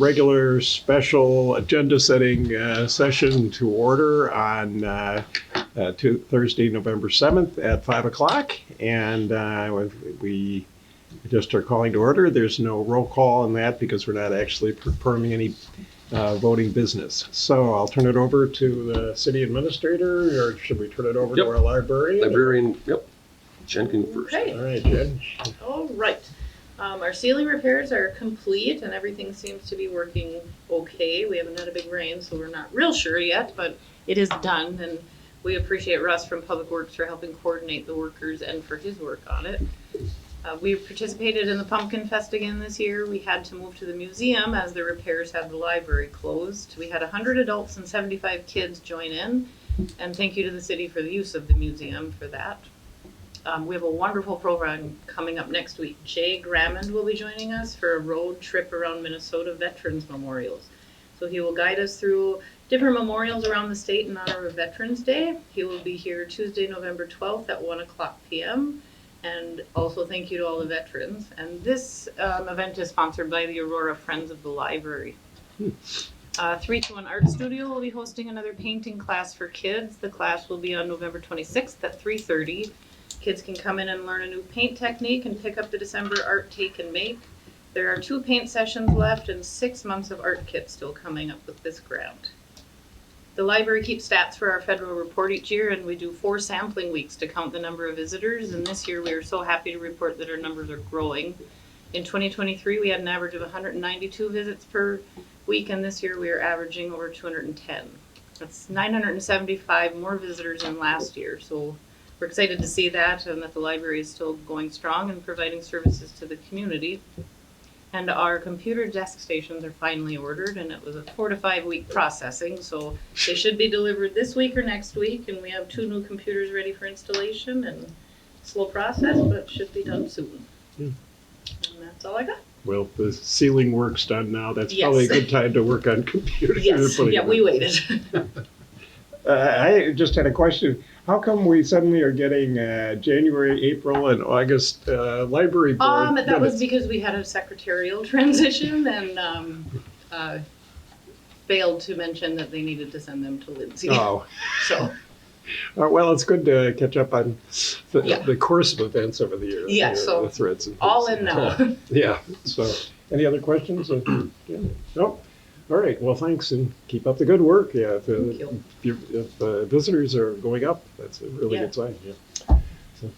regular special agenda setting session to order on Thursday, November 7th at 5 o'clock. And we just are calling to order. There's no roll call on that because we're not actually performing any voting business. So I'll turn it over to the city administrator, or should we turn it over to our librarian? Librarian, yep. Jen can first. Okay. All right, Jen. All right. Our ceiling repairs are complete and everything seems to be working okay. We haven't had a big rain, so we're not real sure yet, but it is done. And we appreciate Russ from Public Works for helping coordinate the workers and for his work on it. We participated in the Pumpkin Fest again this year. We had to move to the museum as the repairs had the library closed. We had 100 adults and 75 kids join in. And thank you to the city for the use of the museum for that. We have a wonderful program coming up next week. Jay Grammond will be joining us for a road trip around Minnesota Veterans Memorials. So he will guide us through different memorials around the state in honor of Veterans Day. He will be here Tuesday, November 12th at 1 o'clock p.m. And also thank you to all the veterans. And this event is sponsored by the Aurora Friends of the Library. 321 Art Studio will be hosting another painting class for kids. The class will be on November 26th at 3:30. Kids can come in and learn a new paint technique and pick up the December art take and make. There are 2 paint sessions left and 6 months of art kits still coming up with this grant. The library keeps stats for our federal report each year, and we do 4 sampling weeks to count the number of visitors. And this year we are so happy to report that our numbers are growing. In 2023, we had an average of 192 visits per week, and this year we are averaging over 210. That's 975 more visitors than last year. So we're excited to see that and that the library is still going strong and providing services to the community. And our computer desk stations are finally ordered, and it was a 4 to 5 week processing, so they should be delivered this week or next week, and we have 2 new computers ready for installation, and slow process, but should be done soon. And that's all I got. Well, the ceiling work's done now. That's Yes. probably a good time to work on computers. Yes, yeah, we waited. I just had a question. How come we suddenly are getting January, April, and August library board That was minutes? because we had a secretarial transition and failed to mention that they needed to send them to Lindsay. Oh, So, well, it's good to catch up on Yeah. the course of events over the years. Yeah, so the threads and all things. in now. Yeah. So, any other questions? Yeah. No. All right. Well, thanks, and keep up the good work. Yeah. Thank you. If visitors are going up, that's a really Yeah. good sign. Yeah. So,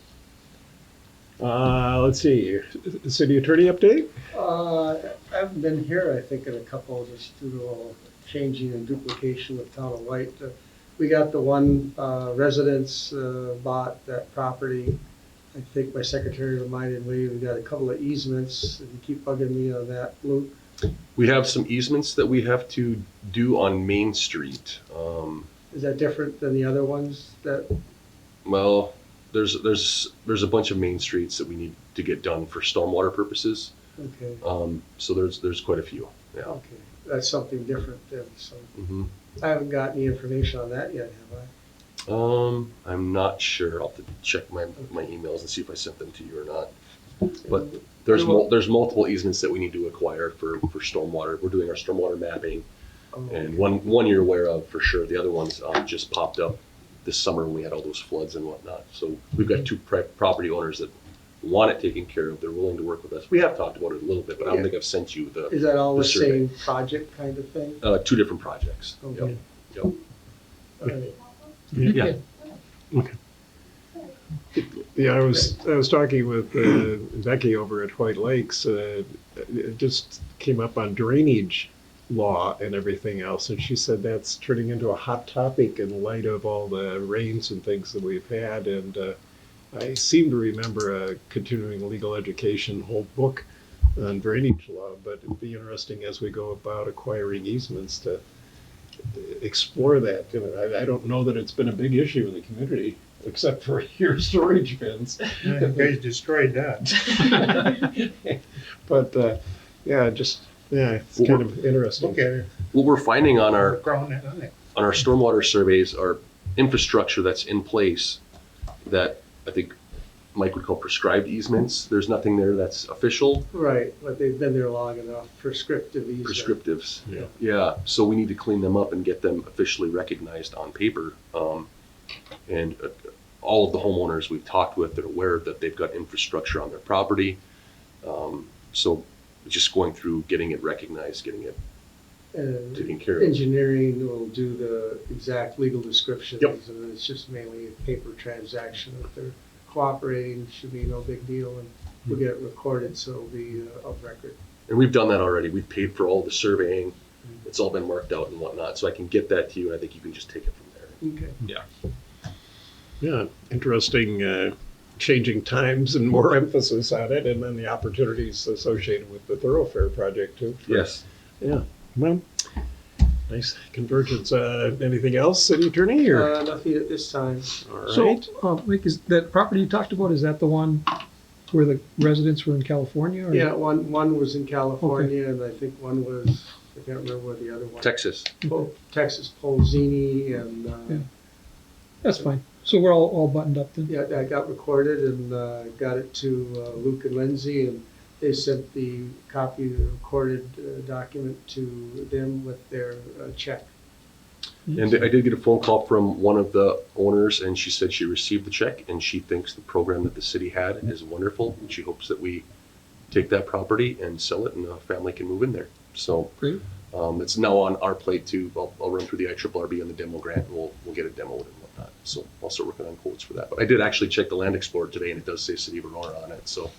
let's see. City attorney update. I haven't been here, I think, in a couple, just due to all changing and duplication with Town of White. We got the one residence bought that property. I think my secretary reminded me, we got a couple of easements, and you keep bugging me on that, Luke. We have some easements that we have to do on Main Street. Is that different than the other ones that, Well, there's a bunch of main streets that we need to get done for stormwater purposes. okay, So there's quite a few. Yeah. okay, that's something different then, so. hmm I haven't got any information on that yet, have I? I'm not sure. I'll have to check my emails and see if I sent them to you or not. But there's multiple easements that we need to acquire for stormwater. We're doing our stormwater mapping, Oh, and one you're aware of for sure. The other ones just popped up this summer when we had all those floods and whatnot. So we've got 2 property owners that want it taken care of. They're willing to work with us. We have talked about it a little bit, but I don't Yeah. think I've sent you the Is that all the the survey. same project kind of thing? 2 different projects. Okay. Yep. All right. Yeah. Yeah, I was talking with Becky over at White Lakes. It just came up on drainage law and everything else, and she said that's turning into a hot topic in light of all the rains and things that we've had. And I seem to remember a continuing legal education whole book on drainage law, but it'd be interesting as we go about acquiring easements to explore that. You know, I don't know that it's been a big issue in the community, except for your storage bins. You guys destroyed that. But yeah, it's kind of interesting. Okay. What we're finding on our Ground it on it. stormwater surveys are infrastructure that's in place that I think Mike would call prescribed easements. There's nothing there that's official. Right, but they've been there long enough, prescriptive easement. Prescriptives. Yeah. Yeah, so we need to clean them up and get them officially recognized on paper. And all of the homeowners we've talked with, they're aware that they've got infrastructure on their property. So just going through, getting it recognized, getting it taken care of. Engineering will do the exact legal descriptions. Yep. And it's just mainly a paper transaction. If they're cooperating, should be no big deal, and we'll get it recorded, so it'll be of record. And we've done that already. We've paid for all the surveying. It's all been marked out and whatnot. So I can get that to you, and I think you can just take it from there. Okay. Yeah, interesting, changing times and more emphasis on it, and then the opportunities associated with the thoroughfare project too. Yes. Yeah, well, nice convergence. Anything else, city attorney, or? Nothing at this time. All So, right. Mike, is that property you talked about, is that the one where the residents were in California? Or? Yeah, one was in California, and I think one was, I can't remember where the other one. Texas. Texas, Polzini, and, Yeah. That's fine. So we're all buttoned up then? yeah, that got recorded and got it to Luke and Lindsay, and they sent the copy of the recorded document to them with their check. And I did get a phone call from one of the owners, and she said she received the check, and she thinks the program that the city had is wonderful, and she hopes that we take that property and sell it, and a family can move in there. So Great. it's now on our plate too. I'll run through the IRRB and the demo grant, and we'll get it demoed and whatnot. So I'll start working on quotes for that. But I did actually check the Land Explorer today, and it does say City of Aurora on it. So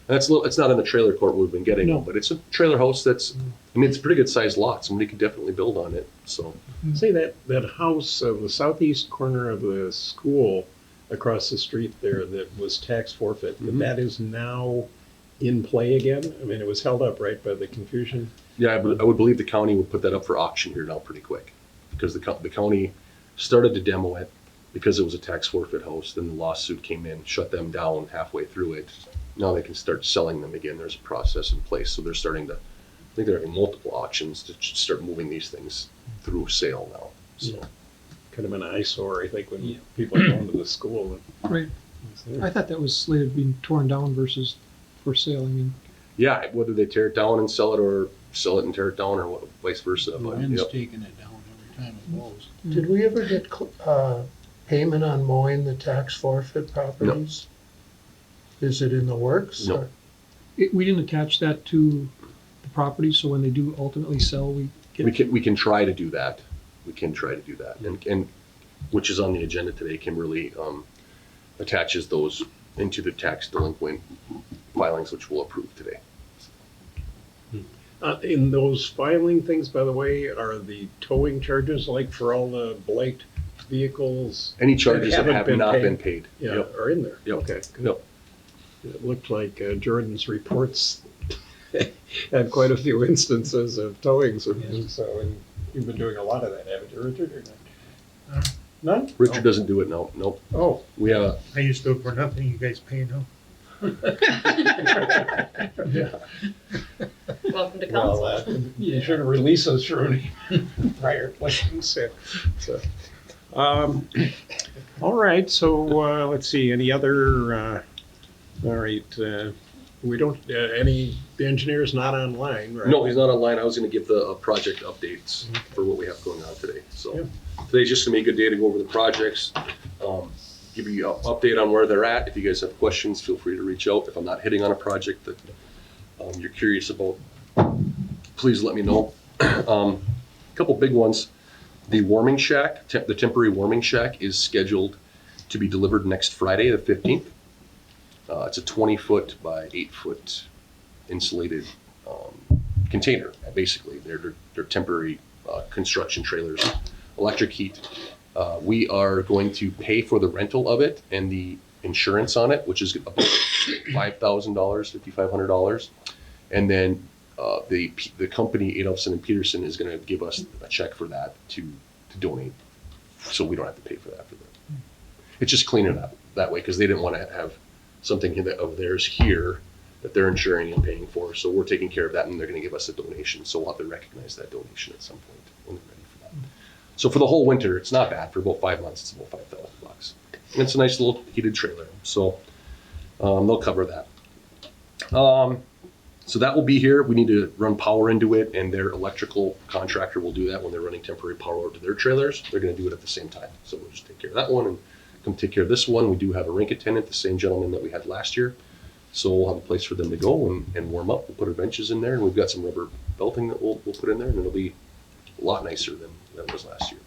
that's it's not in the trailer court we've been getting, No. but it's a trailer house that's, I mean, it's a pretty good sized lot. Somebody could definitely build on it. So Say that house of the southeast corner of the school across the street there that was tax forfeit, Mhm. that is now in play again? I mean, it was held up, right, by the confusion? yeah, I would believe the county would put that up for auction here now pretty quick, because the county started to demo it because it was a tax forfeit house. Then the lawsuit came in, shut them down halfway through it. Now they can start selling them again. There's a process in place, so they're starting to. I think they're having multiple auctions to start moving these things through sale now. So. Yeah. Kind of an eyesore, I think, when people are going to the school. Right. I thought that was slated to be torn down versus for sale. I mean, Yeah, whether they tear it down and sell it, or sell it and tear it down, or vice versa. The But, wind's yep. taking it down every time it blows. Did we ever get payment on mowing the tax forfeit properties? Is it in the works? No. or- we didn't attach that to the property, so when they do ultimately sell, we get. We can try to do that. We can try to do that, and which is on the agenda today. Kimberly attaches those into the tax delinquent filings, which we'll approve today. In those filing things, by the way, are the towing charges, like for all the blight vehicles? Any charges that haven't have been not paid. been paid. Yeah, Yep. are in there? Yep. Okay, good. Yep. It looked like Jordan's reports had quite a few instances of towings, and so, and you've been doing a lot of that, haven't you, Richard, or not? None? Richard doesn't do it now. Nope. Oh, We have I used to do it for nothing, you guys pay now. yeah. Welcome to Well, council. you should have released us from prior plans. So, all right, so let's see, any other, all right, we don't, the engineer's not online, right? No, he's not online. I was going to give the project updates for what we have going on today. So Yeah. today's just going to be a good day to go over the projects, give you an update on where they're at. If you guys have questions, feel free to reach out. If I'm not hitting on a project that you're curious about, please let me know. Couple big ones. The warming shack, the temporary warming shack, is scheduled to be delivered next Friday, the 15th. It's a 20-foot by 8-foot insulated container. Basically, they're temporary construction trailers, electric heat. We are going to pay for the rental of it and the insurance on it, which is about $5,000, $5,500, and then the company Adolphson and Peterson is going to give us a check for that to donate, so we don't have to pay for that for them. It's just cleaner that way, because they didn't want to have something of theirs here that they're insuring and paying for. So we're taking care of that, and they're going to give us a donation. So we'll have to recognize that donation at some point when they're ready for that. So for the whole winter, it's not bad. For about 5 months, it's about $5,000. And it's a nice little heated trailer. So They'll cover that. So that will be here. We need to run power into it, and their electrical contractor will do that when they're running temporary power out to their trailers. They're going to do it at the same time. So we'll just take care of that one and come take care of this one. We do have a rink attendant, the same gentleman that we had last year. So we'll have a place for them to go and warm up. We'll put our benches in there, and we've got some rubber belting that we'll put in there, and it'll be a lot nicer than it was last year.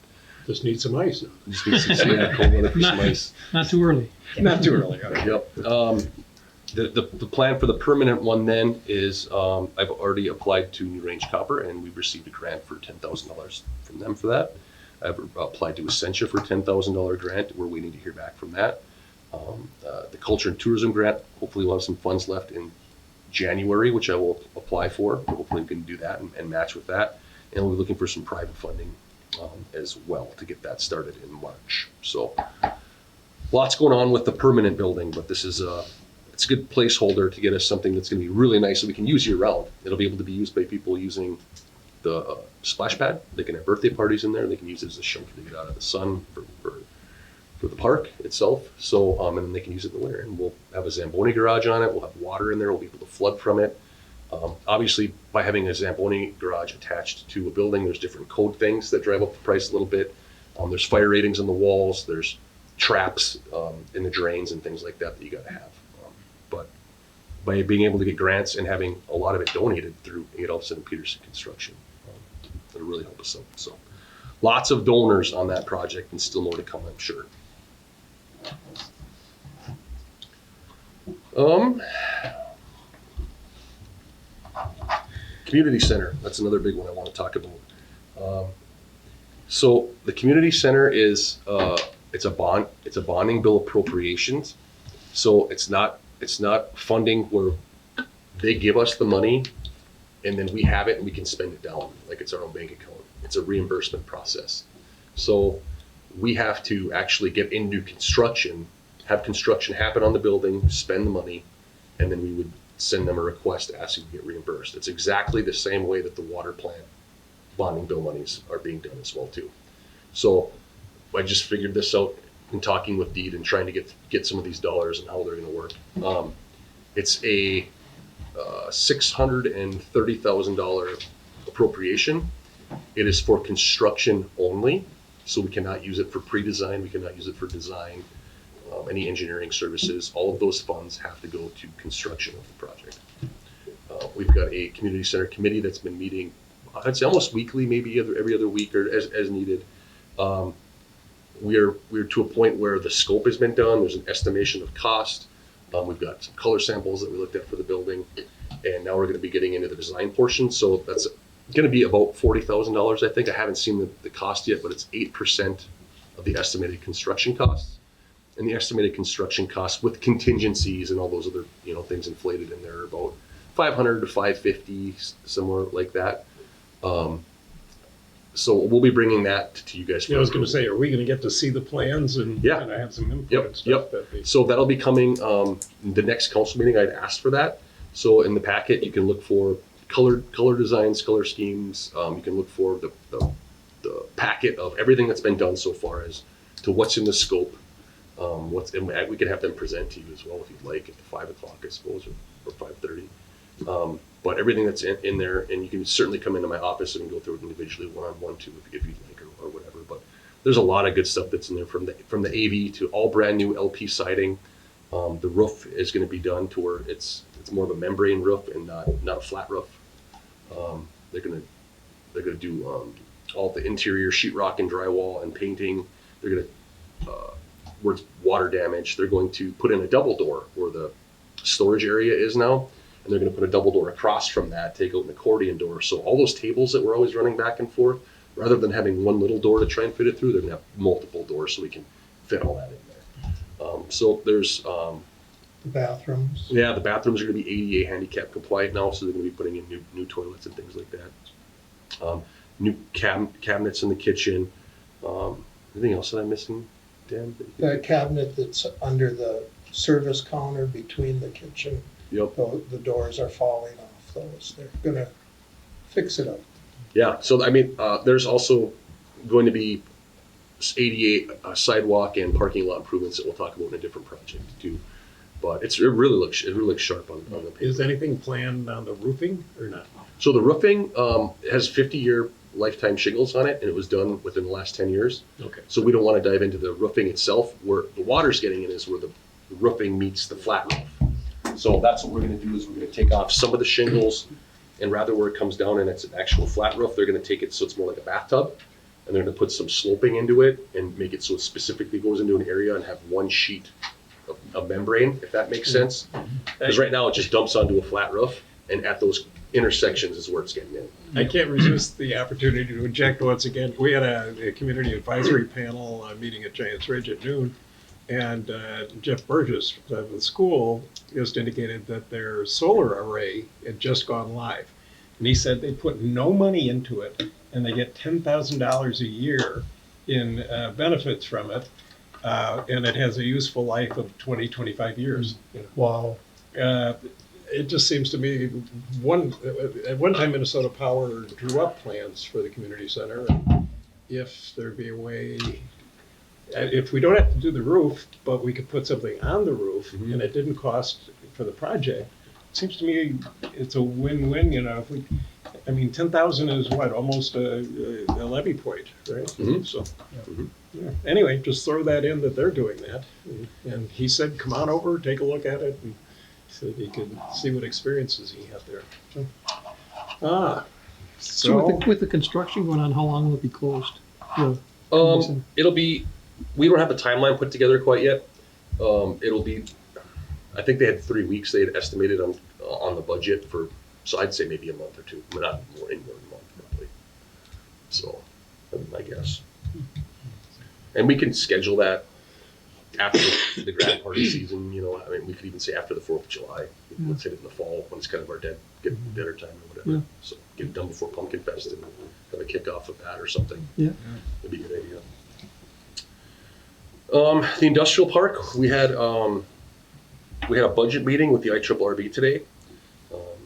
Just need some ice now. Just need some cold weather for some ice. Not too early. Not too early. Okay. Yep. The plan for the permanent one then is, I've already applied to New Range Copper, and we've received a grant for $10,000 from them for that. I've applied to Essentia for a $10,000 grant. We're waiting to hear back from that. The Culture and Tourism grant, hopefully we'll have some funds left in January, which I will apply for. Hopefully we can do that and match with that. And we'll be looking for some private funding as well to get that started in March. So lots going on with the permanent building, but this is it's a good placeholder to get us something that's going to be really nice that we can use year round. It'll be able to be used by people using the splash pad. They can have birthday parties in there. They can use it as a shelter to get out of the sun for the park itself. So, and then they can use it in the winter. And we'll have a Zamboni garage on it. We'll have water in there. We'll be able to flood from it. Obviously, by having a Zamboni garage attached to a building, there's different code things that drive up the price a little bit. There's fire ratings on the walls. There's traps in the drains and things like that you got to have. But by being able to get grants and having a lot of it donated through Adolphson and Peterson Construction, it'll really help us out. So lots of donors on that project and still more to come, I'm sure. Community center, that's another big one I want to talk about. So the community center is it's a bonding bill appropriations. So it's not funding where they give us the money and then we have it and we can spend it down like it's our own bank account. It's a reimbursement process. So we have to actually get into construction, have construction happen on the building, spend the money, and then we would send them a request asking to get reimbursed. It's exactly the same way that the water plant bonding bill monies are being done as well too. So I just figured this out in talking with Deed and trying to get some of these dollars and how they're going to work. It's a $630,000 appropriation. It is for construction only, so we cannot use it for pre-design. We cannot use it for design, any engineering services. All of those funds have to go to construction of the project. We've got a community center committee that's been meeting, I'd say almost weekly, maybe every other week or as needed. We're to a point where the scope has been done. There's an estimation of cost. We've got some color samples that we looked at for the building, and now we're going to be getting into the design portion. So that's going to be about $40,000, I think. I haven't seen the cost yet, but it's 8% of the estimated construction costs. And the estimated construction costs with contingencies and all those other things inflated in there are about $500 to $550, somewhere like that. So we'll be bringing that to you guys. Yeah, I was going to say, are we going to get to see the plans and Yeah. kind of have some input Yep, and stuff? yep. That'd be- So that'll be coming the next council meeting. I'd asked for that. So in the packet, you can look for color designs, color schemes. You can look for the packet of everything that's been done so far as to what's in the scope. And we can have them present to you as well if you'd like at 5 o'clock, I suppose, or 5:30. But everything that's in there, and you can certainly come into my office and go through it individually, one-on-one too, if you'd like or whatever. But there's a lot of good stuff that's in there from the AV to all brand new LP siding. The roof is going to be done to where it's more of a membrane roof and not a flat roof. They're going to do all the interior sheetrock and drywall and painting. They're going to where it's water damage, they're going to put in a double door where the storage area is now, and they're going to put a double door across from that, take out an accordion door. So all those tables that we're always running back and forth, rather than having one little door to try and fit it through, they're going to have multiple doors so we can fit all that in there. So there's The bathrooms. the bathrooms are going to be ADA handicap compliant now, so they're going to be putting in new toilets and things like that. New cabinets in the kitchen. Anything else that I'm missing, Dan? The cabinet that's under the service counter between the kitchen, Yep. the doors are falling off those. They're gonna fix it up. Yeah, so I mean, there's also going to be ADA sidewalk and parking lot improvements that we'll talk about in a different project too. But it really looks sharp on the paper. Is anything planned on the roofing or not? So the roofing has 50-year lifetime shingles on it, and it was done within the last 10 years. Okay. So we don't want to dive into the roofing itself. Where the water's getting in is where the roofing meets the flat roof. So that's what we're going to do is we're going to take off some of the shingles, and rather where it comes down and it's an actual flat roof, they're going to take it so it's more like a bathtub, and they're going to put some sloping into it and make it so it specifically goes into an area and have one sheet of membrane, if that makes sense. Because right now it just dumps onto a flat roof, and at those intersections is where it's getting in. I can't resist the opportunity to inject once again. We had a community advisory panel meeting at Giants Ridge at noon, and Jeff Burgess of the school just indicated that their solar array had just gone live. And he said they put no money into it, and they get $10,000 a year in benefits from it, and it has a useful life of 20, 25 years. Wow. It just seems to me, at one time Minnesota Power drew up plans for the community center. And if there'd be a way, if we don't have to do the roof, but we could put something on the roof and it didn't cost for the project, it seems to me it's a win-win, If we, 10,000 is what, almost a levy point, right? So, yeah. Anyway, just throw that in that they're doing that. And he said, come on over, take a look at it. And so he could see what experiences he had there. So with the construction going on, how long will it be closed? It'll be, we don't have the timeline put together quite yet. It'll be, I think they had 3 weeks they had estimated on the budget for, so I'd say maybe a month or two, but not more than a month probably. So, I guess. And we can schedule that after the grad party season, we could even say after the 4th of July. Let's hit it in the fall when it's kind of our dinner time or whatever. Yeah. So get it done before Pumpkin Fest and have a kickoff of that or something. Yeah. That'd be a good idea. The industrial park, we had a budget meeting with the IRRB today.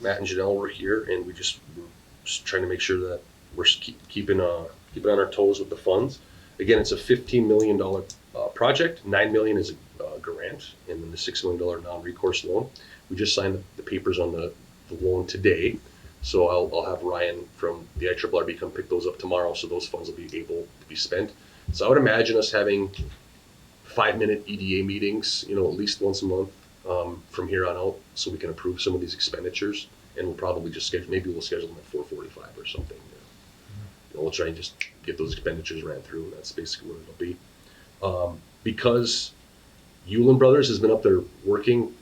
Matt and Janelle were here, and we're just trying to make sure that we're keeping on our toes with the funds. Again, it's a $15 million project. $9 million is a grant, and then the $6 million non-recourse loan. We just signed the papers on the loan today, so I'll have Ryan from the IRRB come pick those up tomorrow, so those funds will be able to be spent. So I would imagine us having 5-minute EDA meetings, at least once a month from here on out, so we can approve some of these expenditures, and we'll probably just maybe we'll schedule them at 4:45 or something. We'll try and just get those expenditures ran through, and that's basically what it'll be. Because Yulin Brothers has been up there working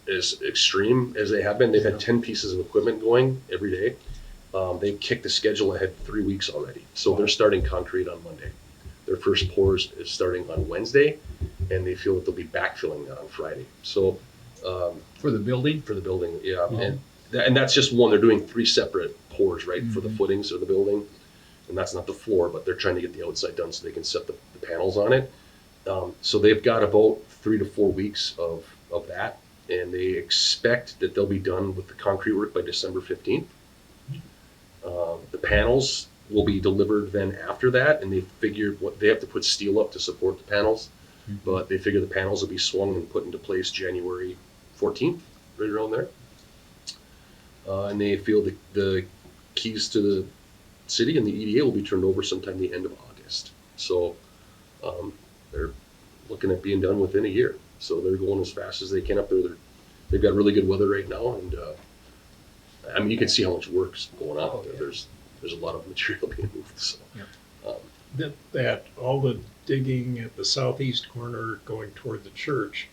as extreme as they have been. They've had 10 pieces of equipment going every day. They kicked the schedule ahead 3 weeks already. So they're starting concrete on Monday. Their first pours is starting on Wednesday, and they feel that they'll be backfilling that on Friday. So For the building? for the building, yeah. And that's just one. They're doing 3 separate pours, right, for the footings of the building. And that's not the floor, but they're trying to get the outside done so they can set the panels on it. So they've got about 3 to 4 weeks of that, and they expect that they'll be done with the concrete work by December 15th. The panels will be delivered then after that, and they figured they have to put steel up to support the panels, but they figure the panels will be swung and put into place January 14th, right around there. And they feel the keys to the city and the EDA will be turned over sometime the end of August. So they're looking at being done within a year. So they're going as fast as they can up there. They've got really good weather right now, and you can see how much work's going on out there. There's a lot of material being moved. So That all the digging at the southeast corner going toward the church,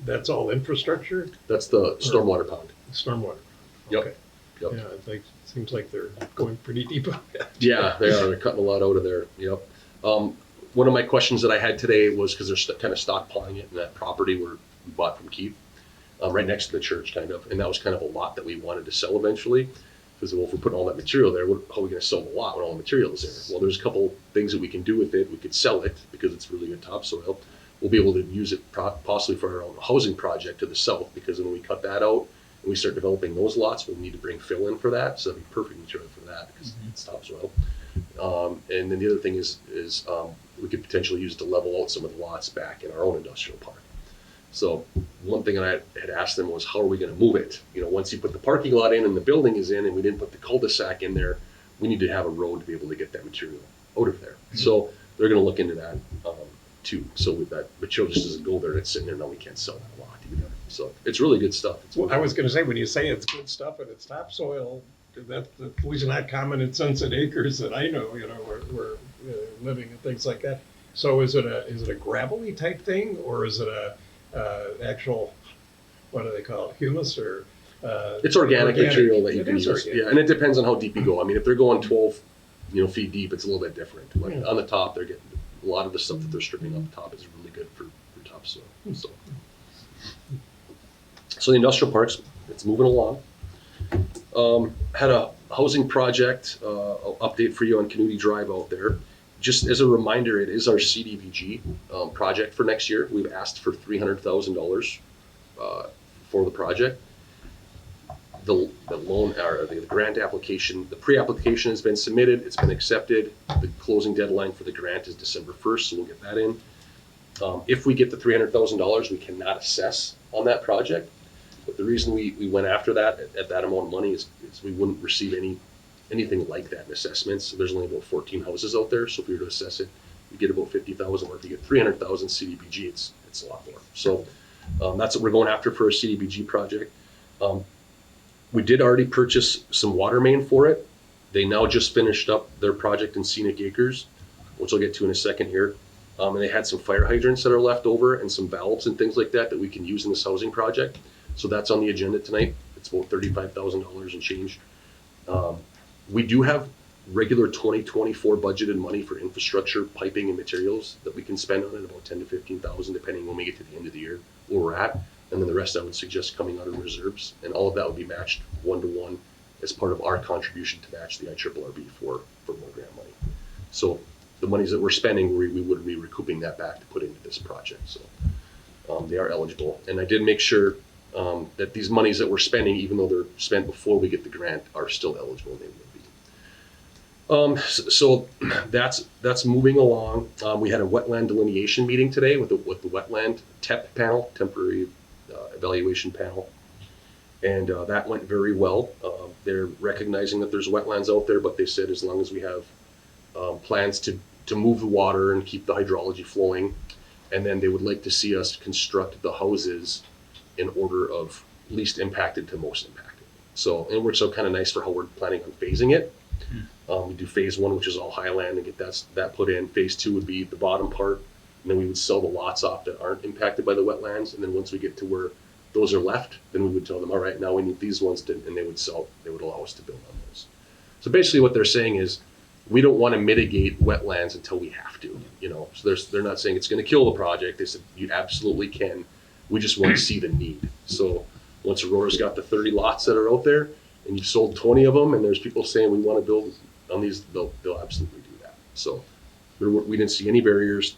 that's all infrastructure? that's the stormwater pond. Stormwater? Yep. Okay. Yep. Yeah, it seems like they're going pretty deep on that. Yeah, they are. They're cutting a lot out of there. Yep. One of my questions that I had today was because they're kind of stockpiling it in that property where we bought from Keith, right next to the church, kind of. And that was kind of a lot that we wanted to sell eventually. Because, well, if we're putting all that material there, how are we going to sell the lot when all the material is there? Well, there's a couple things that we can do with it. We could sell it because it's really good topsoil. We'll be able to use it possibly for our own housing project to the south, because when we cut that out and we start developing those lots, we'll need to bring fill in for that. So that'd be perfect material for that because it's topsoil. And then the other thing is we could potentially use it to level out some of the lots back in our own industrial park. So one thing I had asked them was, how are we gonna move it? You know, once you put the parking lot in and the building is in and we didn't put the cul-de-sac in there, we need to have a road to be able to get that material out of there. So they're gonna look into that, too. So with that material just doesn't go there, it's sitting there, now we can't sell that lot either. So it's really good stuff. It's Well, I was gonna say, when you say it's good stuff and it's topsoil, that's at least not common in Sunset Acres that I know, you know, we're living and things like that. So is it a gravelly type thing, or is it a actual, what do they call it, humus or? It's organic material that you It can is use. organic. Yeah, and it depends on how deep you go. I mean, if they're going 12, feet deep, it's a little bit different. But Yeah. on the top, they're getting a lot of the stuff that they're stripping off the top is really good for topsoil. So the industrial parks, it's moving along. Had a housing project update for you on Canute Drive out there. Just as a reminder, it is our CDBG project for next year. We've asked for $300,000 for the project. The loan or the grant application, the pre-application has been submitted. It's been accepted. The closing deadline for the grant is December 1st, so we'll get that in. If we get the $300,000, we cannot assess on that project. But the reason we went after that at that amount of money is we wouldn't receive anything like that in assessments. There's only about 14 houses out there, so if we were to assess it, we get about 50,000. Or if you get 300,000 CDBG, it's a lot more. So that's what we're going after for a CDBG project. We did already purchase some water main for it. They now just finished up their project in Scenic Acres, which I'll get to in a second here. And they had some fire hydrants that are left over and some valves and things like that we can use in this housing project. So that's on the agenda tonight. It's about $35,000 and change. We do have regular 2024 budgeted money for infrastructure, piping, and materials that we can spend on it, about 10 to 15,000, depending when we get to the end of the year where we're at. And then the rest I would suggest coming out of reserves, and all of that would be matched 1-to-1 as part of our contribution to match the IRRB for more grant money. So the monies that we're spending, we would be recouping that back to put into this project. So they are eligible, and I did make sure that these monies that we're spending, even though they're spent before we get the grant, are still eligible. And they will be. So that's moving along. We had a wetland delineation meeting today with the wetland TEP panel, temporary evaluation panel, and that went very well. They're recognizing that there's wetlands out there, but they said as long as we have plans to move the water and keep the hydrology flowing, and then they would like to see us construct the houses in order of least impacted to most impacted. So, and it works out kind of nice for how we're planning on phasing it. We do phase 1, which is all highland, and get that put in. Phase 2 would be the bottom part, and then we would sell the lots off that aren't impacted by the wetlands. And then once we get to where those are left, then we would tell them, all right, now we need these ones to, and they would allow us to build on those. So basically what they're saying is, we don't want to mitigate wetlands until we have to, So they're not saying it's going to kill the project. They said you absolutely can. We just want to see the need. So once Aurora's got the 30 lots that are out there, and you've sold 20 of them, and there's people saying we want to build on these, they'll absolutely do that. So we didn't see any barriers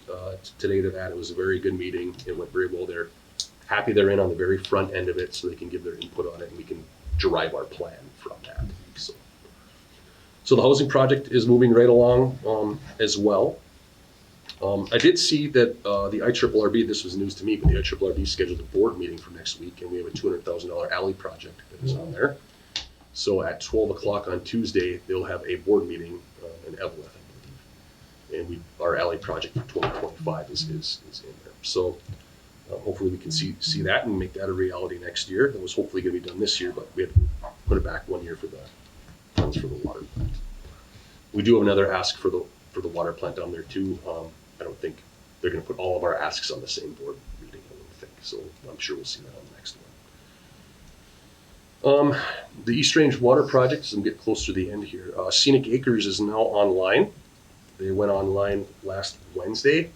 today to that. It was a very good meeting. It went very well. They're happy they're in on the very front end of it, so they can give their input on it, and we can derive our plan from that. So the housing project is moving right along as well. I did see that the IRRB, this was news to me, but the IRRB scheduled a board meeting for next week, and we have a $200,000 alley project that is on there. So at 12 o'clock on Tuesday, they'll have a board meeting in Evelyn, I believe. And our alley project for 2025 is in there. So hopefully we can see that and make that a reality next year. It was hopefully going to be done this year, but we had to put it back 1 year for the funds for the water plant. We do have another ask for the water plant down there too. I don't think they're going to put all of our asks on the same board meeting, I don't think. So I'm sure we'll see that on the next one. The East Range Water Project, as we get close to the end here, Scenic Acres is now online. They went online last Wednesday.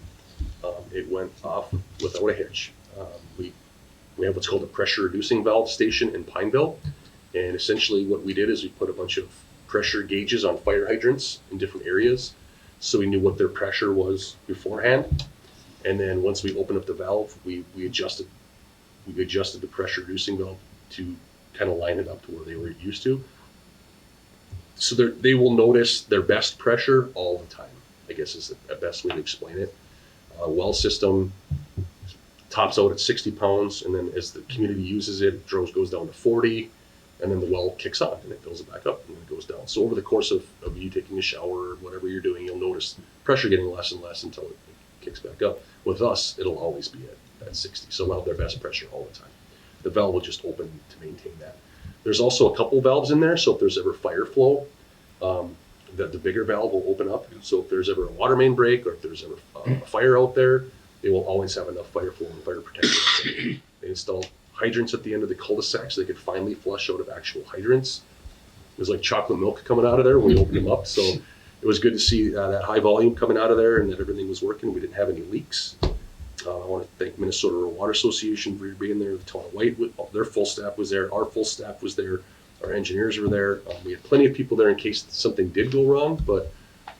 It went off without a hitch. We have what's called a pressure reducing valve station in Pineville. And essentially what we did is we put a bunch of pressure gauges on fire hydrants in different areas, so we knew what their pressure was beforehand. And then once we opened up the valve, we adjusted the pressure reducing valve to kind of line it up to where they were used to. So they will notice their best pressure all the time, I guess is the best way to explain it. Well system, tops out at 60 pounds, and then as the community uses it, it goes down to 40, and then the well kicks on and it fills it back up and then it goes down. So over the course of you taking a shower or whatever you're doing, you'll notice pressure getting less and less until it kicks back up. With us, it'll always be at 60, so they'll have their best pressure all the time. The valve will just open to maintain that. There's also a couple valves in there, so if there's ever fire flow, the bigger valve will open up. So if there's ever a water main break or if there's ever a fire out there, they will always have enough fire flow and fire protection. They install hydrants at the end of the cul-de-sac so they could finally flush out of actual hydrants. It was like chocolate milk coming out of there when we opened them up. So it was good to see that high volume coming out of there and that everything was working. We didn't have any leaks. I want to thank Minnesota Rural Water Association for being there. The town of White, their full staff was there. Our full staff was there. Our engineers were there. We had plenty of people there in case something did go wrong, but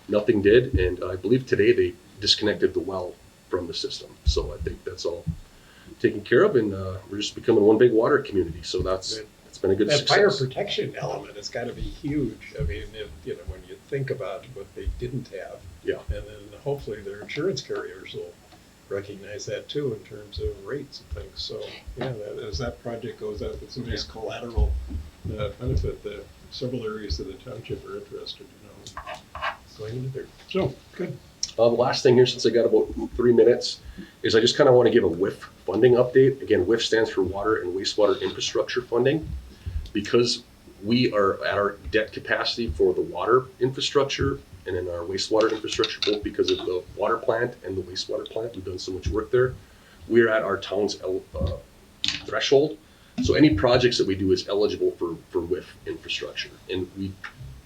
nothing did. And I believe today they disconnected the well from the system. So I think that's all taken care of, and we're just becoming one big water community. So it's been a good That fire success. protection element has got to be huge. I mean, when you think about what they didn't have. Yeah. And then hopefully their insurance carriers will recognize that too in terms of rates and things. So, yeah, as that project goes out, it's a nice collateral benefit that several areas of the township are interested in going into there. So, good. The last thing here, since I got about 3 minutes, is I just kind of want to give a WIF funding update. Again, WIF stands for Water and Wastewater Infrastructure Funding. Because we are at our debt capacity for the water infrastructure and in our wastewater infrastructure, both because of the water plant and the wastewater plant, we've done so much work there. We are at our town's threshold. So any projects that we do is eligible for WIF infrastructure. And we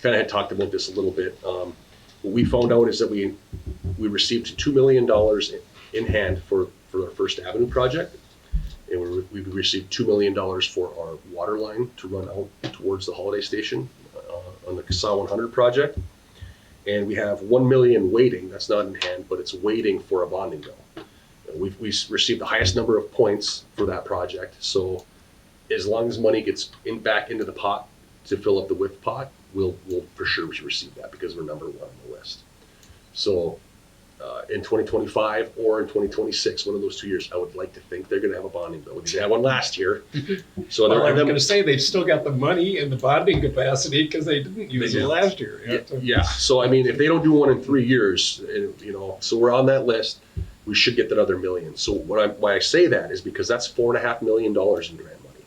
kind of had talked about this a little bit. What we found out is that we received $2 million in hand for our First Avenue project. And we received $2 million for our water line to run out towards the Holiday Station on the CASA 100 project. And we have $1 million waiting. That's not in hand, but it's waiting for a bonding bill. We received the highest number of points for that project. So as long as money gets back into the pot to fill up the WIF pot, we'll for sure receive that because we're number one on the list. So in 2025 or in 2026, one of those 2 years, I would like to think they're going to have a bonding bill. We didn't have one last year. So Well, I was going to say they've still got the money and the bonding capacity because they didn't use it last year. Yeah. So I mean, if they don't do one in 3 years, so we're on that list, we should get that other million. So why I say that is because that's $4.5 million in grant money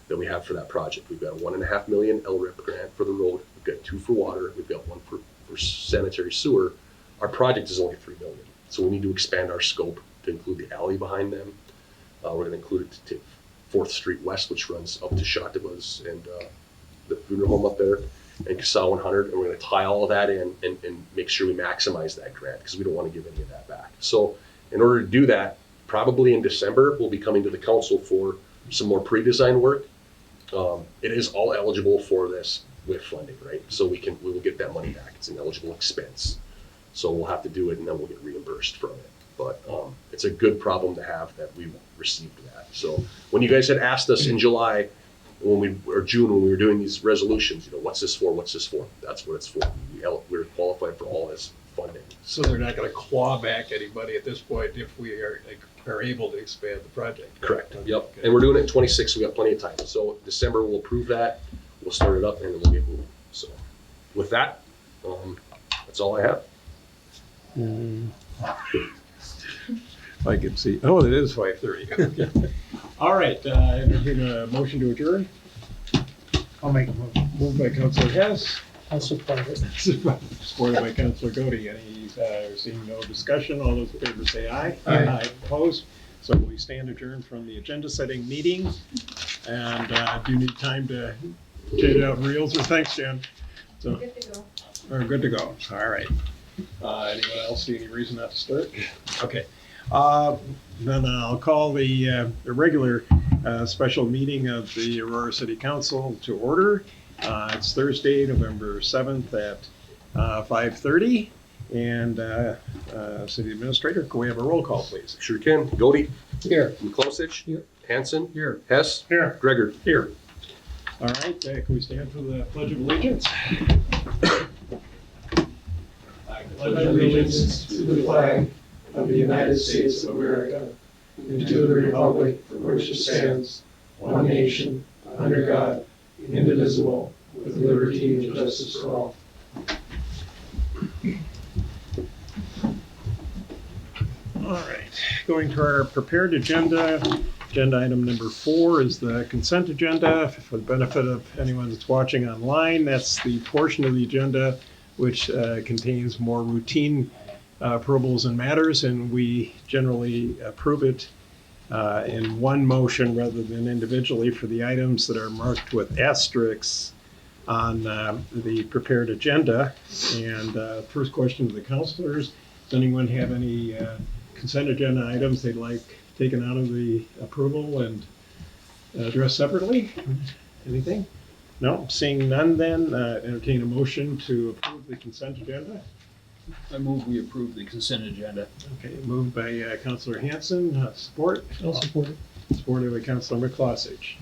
that we have for that project. We've got a $1.5 million LRIP grant for the road. We've got 2 for water. We've got 1 for sanitary sewer. Our project is only $3 million. So we need to expand our scope to include the alley behind them. We're going to include it to 4th Street West, which runs up to Shottabas and the funeral home up there, and CASA 100. And we're going to tie all of that in and make sure we maximize that grant because we don't want to give any of that back. So in order to do that, probably in December, we'll be coming to the council for some more pre-design work. It is all eligible for this WIF funding, right? So we will get that money back. It's an eligible expense. So we'll have to do it and then we'll get reimbursed from it. But it's a good problem to have that we received that. So when you guys had asked us in July or June when we were doing these resolutions, what's this for? What's this for? That's what it's for. We're qualified for all this funding. So they're not going to claw back anybody at this point if we are able to expand the project. Correct. Okay. Yep. And we're doing it in 26, so we got plenty of time. So December we'll approve that. We'll start it up and then we'll get moving. So with that, that's all I have. I can see. Oh, it is 5:30. All right. Entertain a motion to adjourn. I'll make a motion. Moved by Councilor Hess, I'll support it. supported by Councilor Godey. Seeing no discussion, all those in favor say aye. Aye. Opposed? So we stand adjourned from the agenda-setting meeting. And do you need time to change out reels? Or thanks, Jen. So, Good to go. we're good to go. All right. Anyone else see any reason not to start? Okay. Then I'll call the regular special meeting of the Aurora City Council to order. It's Thursday, November 7th at 5:30. And City Administrator, can we have a roll call, please? Sure can. Godey, Here. McClosich, Here. Hanson, Here. Hess, Here. Gregor. Here. All right, can we stand for the Pledge of Allegiance? I pledge allegiance to the flag of the United States of America and to the republic for which it stands, one nation, under God, indivisible, with liberty and justice for all. All right, going to our prepared agenda. Agenda item number 4 is the consent agenda. For the benefit of anyone that's watching online, that's the portion of the agenda which contains more routine approvals and matters, and we generally approve it in one motion rather than individually for the items that are marked with asterisks on the prepared agenda. And first question to the counselors, does anyone have any consent agenda items they'd like taken out of the approval and addressed separately? Anything? No, seeing none then, entertain a motion to approve the consent agenda. I move we approve the consent agenda. Okay, moved by Councilor Hanson, support? I'll support it. Supported by Councilor McCloskey.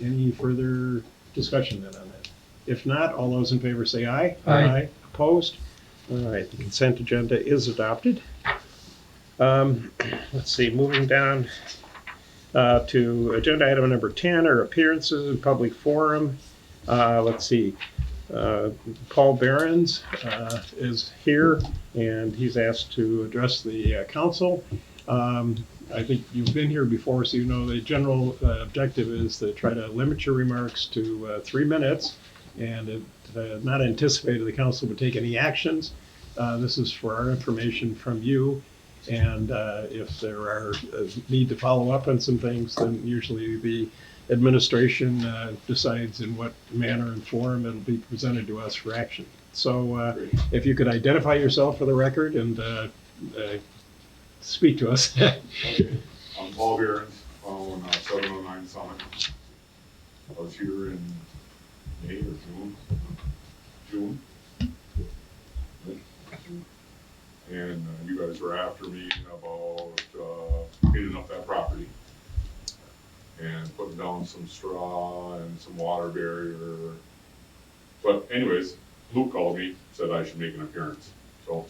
Any further discussion then on that? If not, all those in favor say aye. Aye. Opposed? All right, the consent agenda is adopted. Let's see, moving down to agenda item number 10, or appearances in public forum. Let's see, Paul Behrens is here, and he's asked to address the council. I think you've been here before, so you know the general objective is to try to limit your remarks to 3 minutes, and not anticipated the council would take any actions. This is for our information from you. And if there are need to follow up on some things, then usually the administration decides in what manner and form it'll be presented to us for action. So if you could identify yourself for the record and speak to us. Okay, I'm Paul Behrens, on 709 Summit. I was here in May or June. And you guys were after me about cleaning up that property and putting down some straw and some water barrier. But anyways, Luke called me, said I should make an appearance. So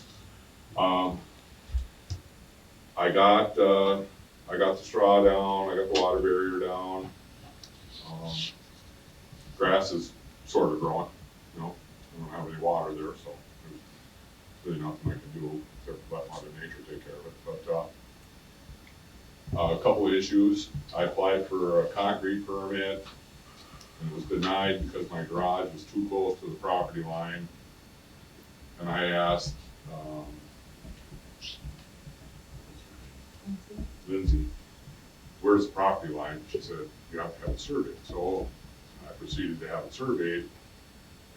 I got the straw down, I got the water barrier down. Grass is sort of growing, you know, I don't have any water there, so there's really nothing I can do except let Mother Nature take care of it. But a couple of issues. I applied for a concrete permit and it was denied because my garage was too close to the property line. And I asked Lindsay, where's the property line? She said, you have to have it surveyed. So I proceeded to have it surveyed,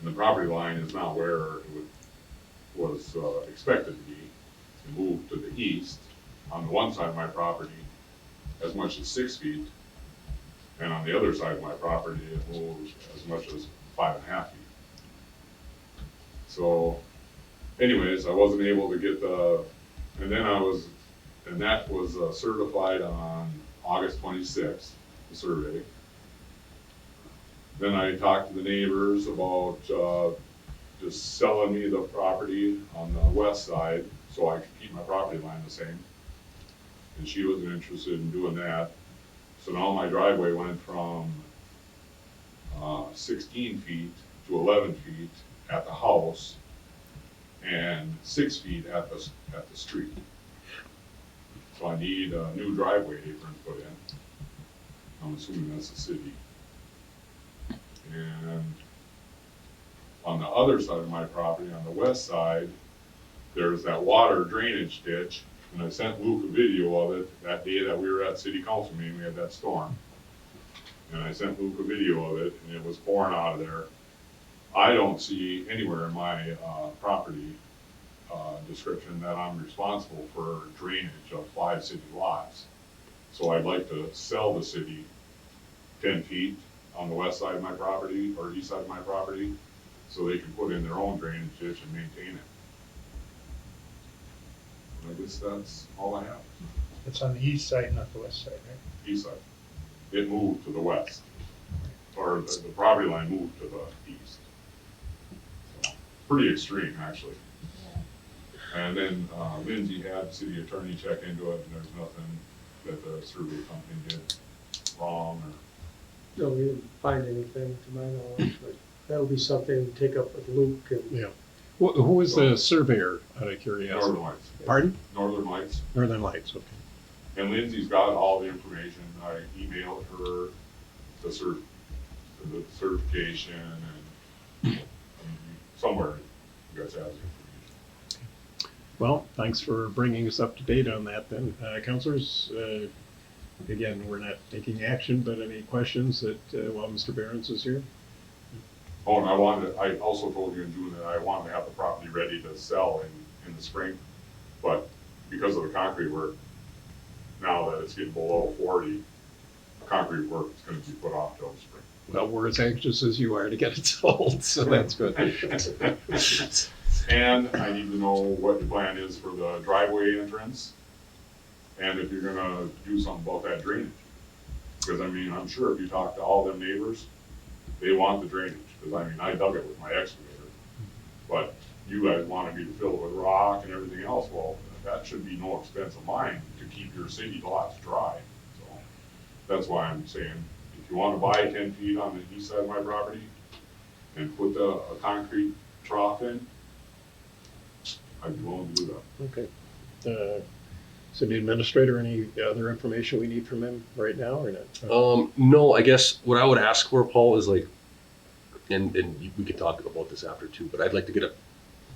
and the property line is not where it was expected to be. It moved to the east on the one side of my property as much as 6 feet, and on the other side of my property it moved as much as 5.5 feet. So anyways, I wasn't able to get and that was certified on August 26th, the survey. Then I talked to the neighbors about just selling me the property on the west side so I could keep my property line the same. And she wasn't interested in doing that. So now my driveway went from 16 feet to 11 feet at the house and 6 feet at the street. So I need a new driveway apron put in. I'm assuming that's the city. And on the other side of my property, on the west side, there's that water drainage ditch. And I sent Luke a video of it that day that we were at city council meeting, we had that storm. And I sent Luke a video of it and it was pouring out of there. I don't see anywhere in my property description that I'm responsible for drainage of 5 city lots. So I'd like to sell the city 10 feet on the west side of my property or east side of my property so they can put in their own drainage ditch and maintain it. And I guess that's all I have. It's on the east side, not the west side, right? East side. It moved to the west, or the property line moved to the east. So, pretty extreme, actually. And then Lindsay had the city attorney check into it, and there's nothing that the survey company did wrong or? No, we didn't find anything to my knowledge, but that'll be something to take up with Luke and Yeah. Who was the surveyor, out of curiosity? Northern Lights. Pardon? Northern Lights. Northern Lights, okay. And Lindsay's got all the information. I emailed her the certification and somewhere you guys have the information. Well, thanks for bringing us up to date on that then. Counselors, again, we're not taking action, but any questions that, while Mr. Behrens is here? Oh, and I also told you in June that I wanted to have the property ready to sell in the spring, but because of the concrete work, now that it's getting below 40, concrete work is gonna be put off till the spring. Well, we're as anxious as you are to get it sold, so that's good. And I need to know what your plan is for the driveway entrance, and if you're gonna do something about that drainage. Because I mean, I'm sure if you talk to all them neighbors, they want the drainage, because I mean, I dug it with my excavator. But you guys wanted me to fill it with rock and everything else, well, that should be no expense of mine to keep your city lots dry. So that's why I'm saying, if you wanna buy 10 feet on the east side of my property and put a concrete trough in, I'd be willing to do that. Okay. City administrator, any other information we need from him right now or not? No, I guess what I would ask for, Paul, is like, and we could talk about this after too, but I'd like to get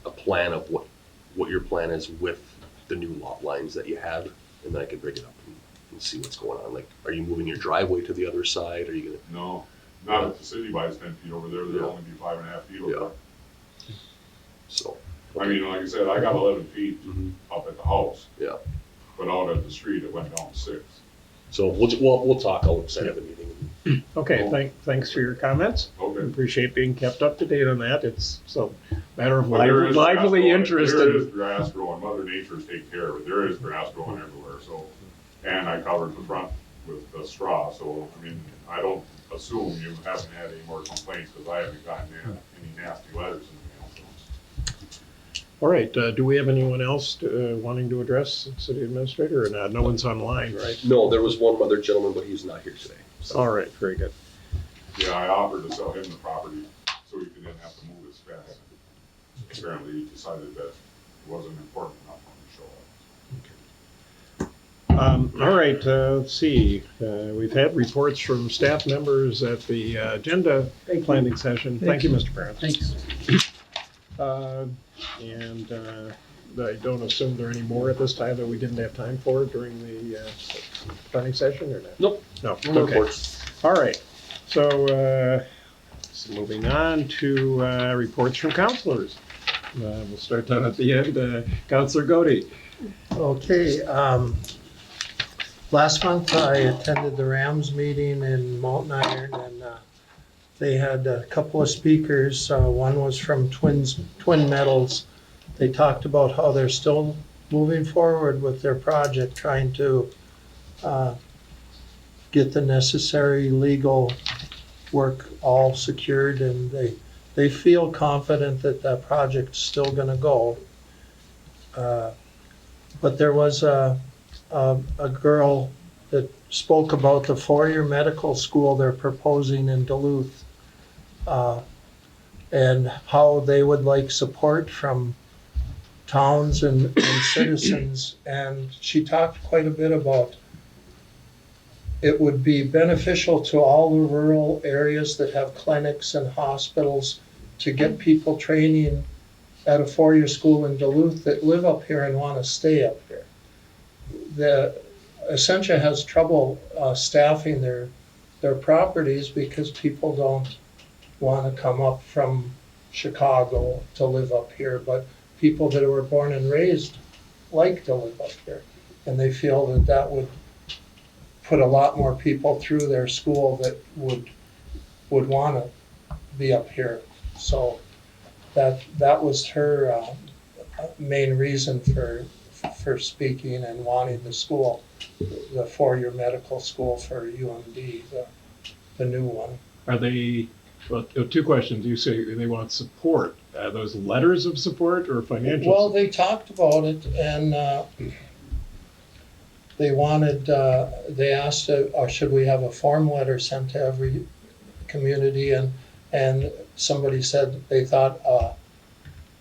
a plan of what your plan is with the new lot lines that you have, and then I can bring it up and see what's going on. Like, are you moving your driveway to the other side? Are you gonna? No, not if the city buys 10 feet over there, Yeah. there'll only be 5.5 feet over there. So. I mean, like I said, I got 11 feet Mhm. up at the house. Yeah. But out at the street, it went down to 6. So we'll talk. I'll set up a meeting. Okay, thanks for your comments. Okay. Appreciate being kept up to date on that. It's so matter of But there is grass lively growing- interest. There is grass growing, Mother Nature's taking care of it, there is grass growing everywhere, so. And I covered the front with the straw, so, I mean, I don't assume you haven't had any more complaints, because I haven't gotten any nasty letters in the mail, so. All right, do we have anyone else wanting to address the city administrator or not? No one's online, right? No, there was one other gentleman, but he's not here today. So. All right, very good. Yeah, I offered to sell him the property, so he didn't have to move his fence. Apparently, he decided that it wasn't important enough for him to show up. All right, let's see. We've had reports from staff members at the agenda planning session. Thank you, Mr. Barron. Thanks. And I don't assume there are any more at this time that we didn't have time for during the planning session or not? Nope. No, No okay. reports. All right, so moving on to reports from counselors. We'll start down at the end. Counselor Godey. Okay, last month I attended the Rams meeting in Mountain Iron, and they had a couple of speakers. One was from Twin Metals. They talked about how they're still moving forward with their project, trying to get the necessary legal work all secured, and they feel confident that that project's still gonna go. But there was a girl that spoke about the four-year medical school they're proposing in Duluth, and how they would like support from towns and citizens. And she talked quite a bit about it would be beneficial to all the rural areas that have clinics and hospitals to get people training at a four-year school in Duluth that live up here and want to stay up here. The Essentia has trouble staffing their properties because people don't want to come up from Chicago to live up here, but people that were born and raised like to live up here. And they feel that that would put a lot more people through their school that would want to be up here. So that was her main reason for speaking and wanting the school, the four-year medical school for UMD, the new one. Are they, well, two questions. You say they want support. Are those letters of support or financial? Well, they talked about it, and they wanted, they asked, should we have a form letter sent to every community? And somebody said they thought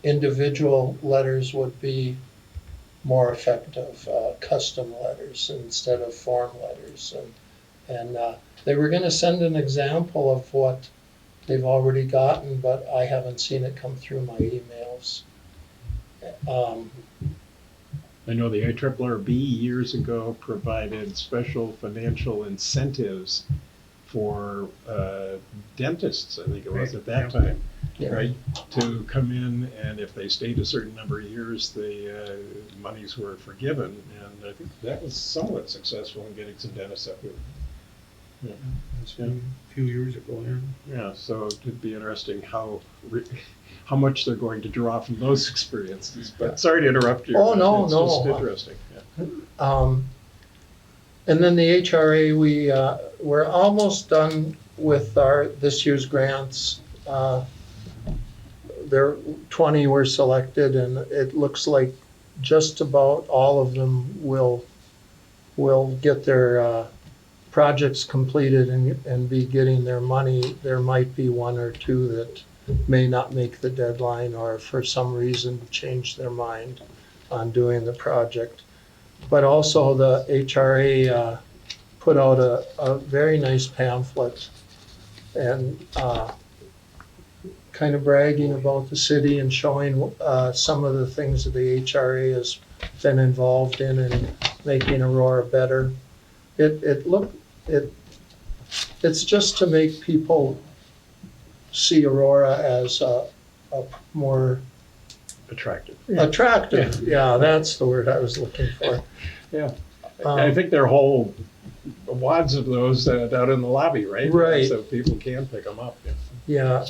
individual letters would be more effective, custom letters instead of form letters. And they were gonna send an example of what they've already gotten, but I haven't seen it come through my emails. I know the IRRB years ago provided special financial incentives for dentists, I think it was at that time, right? To come in, and if they stayed a certain number of years, the monies were forgiven, and I think that was somewhat successful in getting some dentists up here. Yeah. It's been a few years ago, yeah. Yeah, so it'd be interesting how much they're going to draw from those experiences. But sorry to interrupt you. Oh, but no, it's no. just interesting. Yeah. And then the HRA, we're almost done with this year's grants. There, 20 were selected, and it looks like just about all of them will get their projects completed and be getting their money. There might be one or two that may not make the deadline or for some reason change their mind on doing the project. But also the HRA put out a very nice pamphlet and kind of bragging about the city and showing some of the things that the HRA has been involved in making Aurora better. It's just to make people see Aurora as a more Attractive. attractive. Yeah, that's the word I was looking for. Yeah. I think there are whole wads of those out in the lobby, right? Right. So people can pick them up. Yeah,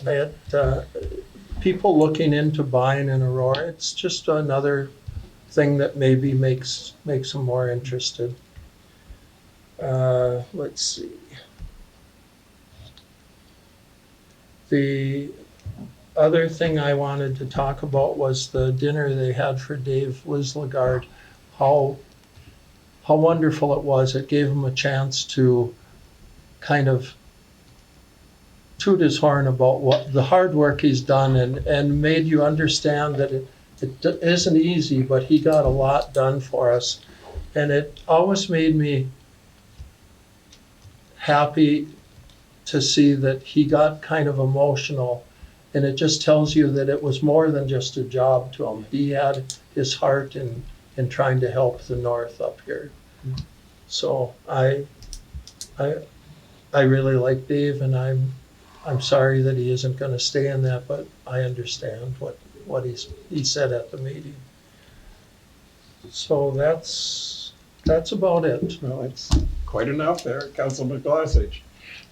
people looking into buying in Aurora, it's just another thing that maybe makes them more interested. Let's see. The other thing I wanted to talk about was the dinner they had for Dave Lislegard. How wonderful it was. It gave him a chance to kind of toot his horn about what the hard work he's done and made you understand that it isn't easy, but he got a lot done for us. And it always made me happy to see that he got kind of emotional, and it just tells you that it was more than just a job to him. He had his heart in trying to help the North up here. So I really like Dave, and I'm sorry that he isn't going to stay in that, but I understand what he said at the meeting. So that's about it. Well, it's quite enough there, Councilman Glassage.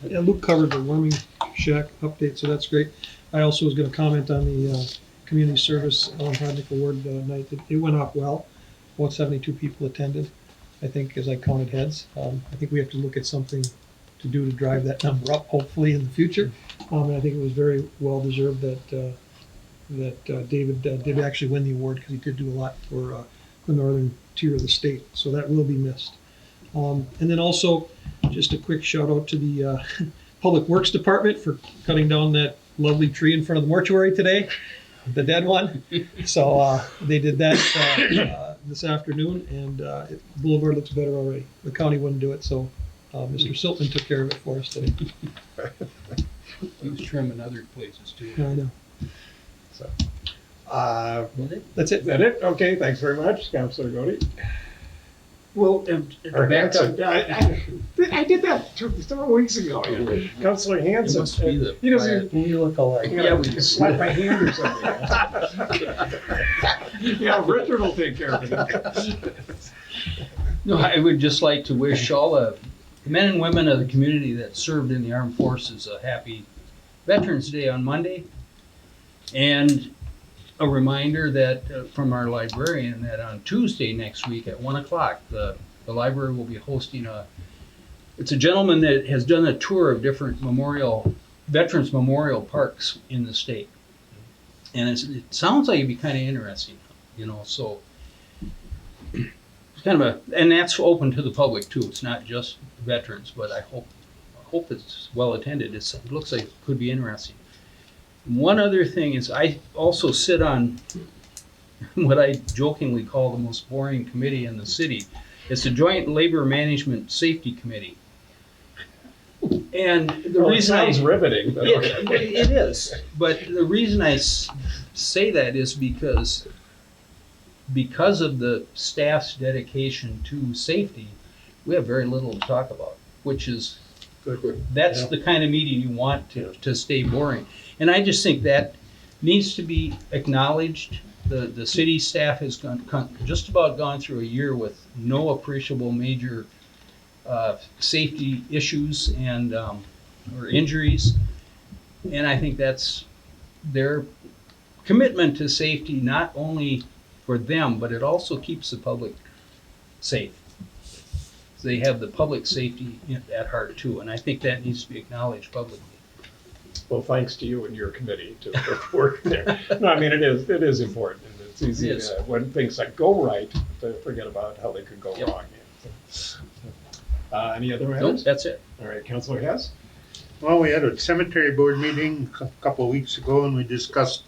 Yeah, Luke covered the warming shack update, so that's great. I also was gonna comment on the community service project award night. It went off well. About 72 people attended, I think, as I counted heads. I think we have to look at something to do to drive that number up, hopefully, in the future. And I think it was very well deserved that David did actually win the award, because he did do a lot for the northern tier of the state. So that will be missed. And then also, just a quick shout out to the Public Works Department for cutting down that lovely tree in front of the mortuary today, the dead one. So they did that this afternoon, and Boulevard looks better already. The county wouldn't do it, so Mr. Siltman took care of it for us today. He was trimming other places too. I know. So, That's it. is that it? Okay, thanks very much, Councilor Godey. Well, Or back up. Hanson. I did that several weeks ago. Councilor It Hanson. must be the. He doesn't. We look alike. Yeah, we just slap my hand or something. Yeah, Richard will take care of it. No, I would just like to wish all the men and women of the community that served in the armed forces a happy Veterans Day on Monday. And a reminder that from our librarian that on Tuesday next week at 1 o'clock, the library will be hosting it's a gentleman that has done a tour of different veterans memorial parks in the state. And it sounds like it'd be kind of interesting, so kind of and that's open to the public too. It's not just veterans, but I hope it's well attended. It looks like it could be interesting. One other thing is I also sit on what I jokingly call the most boring committee in the city. It's the Joint Labor Management Safety Committee. And the Well, it reason sounds riveting, but Yeah, okay. it is. But the reason I say that is because of the staff's dedication to safety, we have very little to talk about, which is Good. that's the kind of meeting you want to stay boring. And I just think that needs to be acknowledged. The city staff has just about gone through a year with no appreciable major safety issues and or injuries, and I think that's their commitment to safety, not only for them, but it also keeps the public safe. They have the public safety at heart too, and I think that needs to be acknowledged publicly. Well, thanks to you and your committee to work there. No, I mean, it is important. And it's easy It is. when things like go right to forget about how they could go Yep. wrong. Any other Nope, items? that's it. All right, Councilor Hess? Well, we had a cemetery board meeting a couple of weeks ago and we discussed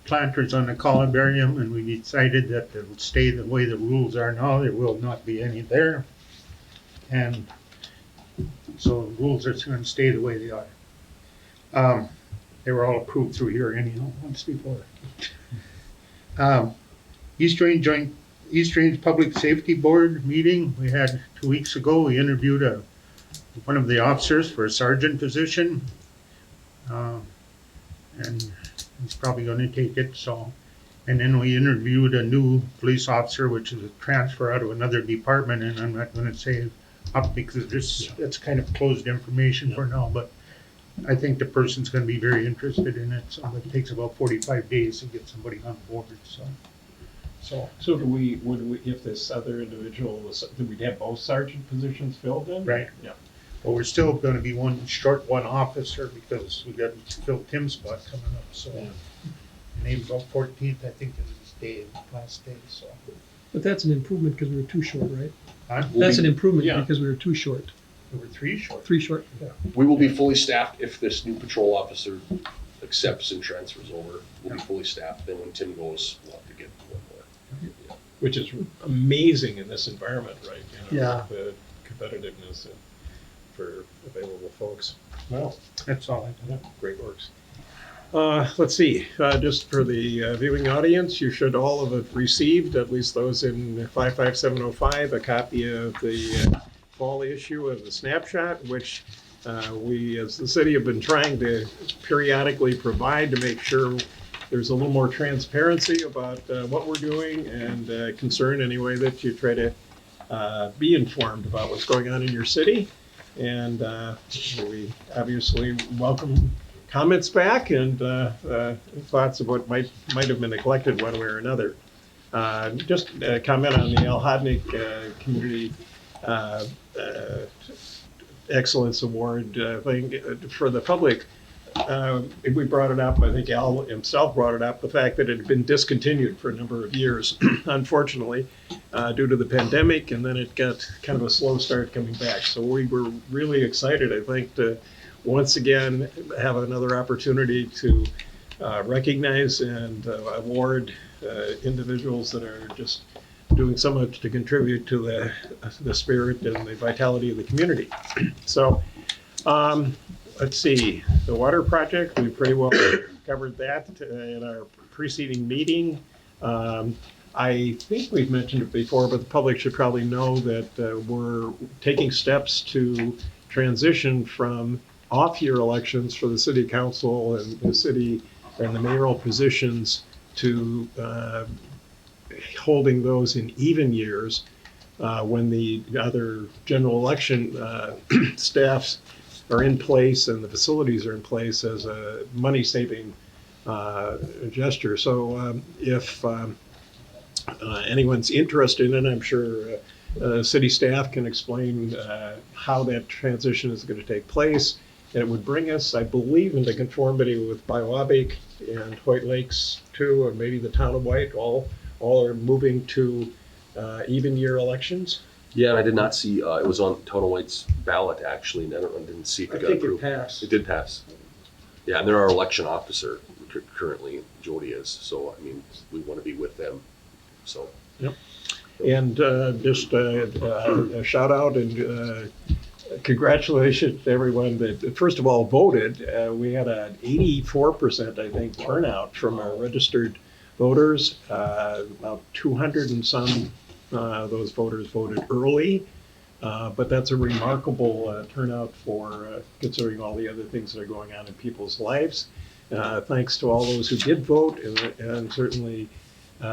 planters on the columbarium, and we decided that it would stay the way the rules are now. There will not be any there. And so the rules are going to stay the way they are. They were all approved through here anyhow, once before. East Range Public Safety Board meeting we had 2 weeks ago. We interviewed one of the officers for a sergeant position. And he's probably gonna take it, so. And then we interviewed a new police officer, which is a transfer out of another department, and I'm not gonna say up because that's kind of closed information for now, but I think the person's gonna be very interested in it, so it takes about 45 days to get somebody on board, so. So would we, if this other individual was, did we have both sergeant positions filled then? Right. Yeah. But we're still gonna be one officer because we got to fill Tim's spot coming up, so. Yeah. And April 14th, I think is his day, last day, so. But that's an improvement because we were too short, right? Huh? That's an improvement Yeah. because we were too short, There were 3 short. 3 short. We will be fully staffed if this new patrol officer accepts and transfers over. We'll be fully staffed. Then when Tim goes, we'll have to get one more. Which is amazing in this environment, right? You know, Yeah. The competitiveness for available folks. Well, That's all I got. yeah, great works. Let's see, just for the viewing audience, you should all have received, at least those in 55705, a copy of the fall issue of the Snapshot, which we, as the city, have been trying to periodically provide to make sure there's a little more transparency about what we're doing, and concern anyway that you try to be informed about what's going on in your city. And we obviously welcome comments back and thoughts of what might have been neglected one way or another. Just a comment on the Al Hodnick Community Excellence Award thing for the public. We brought it up, I think Al himself brought it up, the fact that it had been discontinued for a number of years, unfortunately, due to the pandemic, and then it got kind of a slow start coming back. So we were really excited, I think, to once again have another opportunity to recognize and award individuals that are just doing so much to contribute to the spirit and the vitality of the community. So, let's see, the water project, we pretty well covered that in our preceding meeting. I think we've mentioned it before, but the public should probably know that we're taking steps to transition from off-year elections for the city council and the city and the mayoral positions to holding those in even years when the other general election staffs are in place and the facilities are in place as a money-saving gesture. So if anyone's interested in it, I'm sure city staff can explain how that transition is going to take place. And it would bring us, I believe, into conformity with Biwabic and Hoyt Lakes too, or maybe the town of White. All are moving to even year elections? Yeah, and I did not see, it was on Town of White's ballot, actually, and I didn't see if I it got think it approved. passed. It did pass. Yeah, and they're our election officer currently, Jody is, so, I mean, we want to be with them, so. And just a shout out and congratulations to everyone that, first of all, voted. We had an 84%, I think, turnout from our registered voters. About 200 and some those voters voted early. But that's a remarkable turnout for considering all the other things that are going on in people's lives. Thanks to all those who did vote, and certainly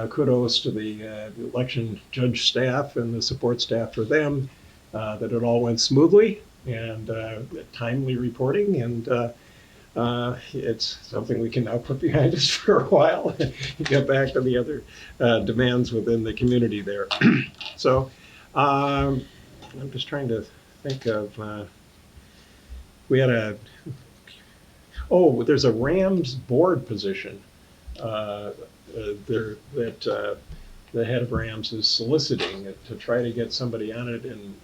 kudos to the election judge staff and the support staff for them, that it all went smoothly and timely reporting. And it's something we can now put behind us for a while and get back to the other demands within the community there. So I'm just trying to think of, there's a Rams board position there that the head of Rams is soliciting to try to get somebody on it. And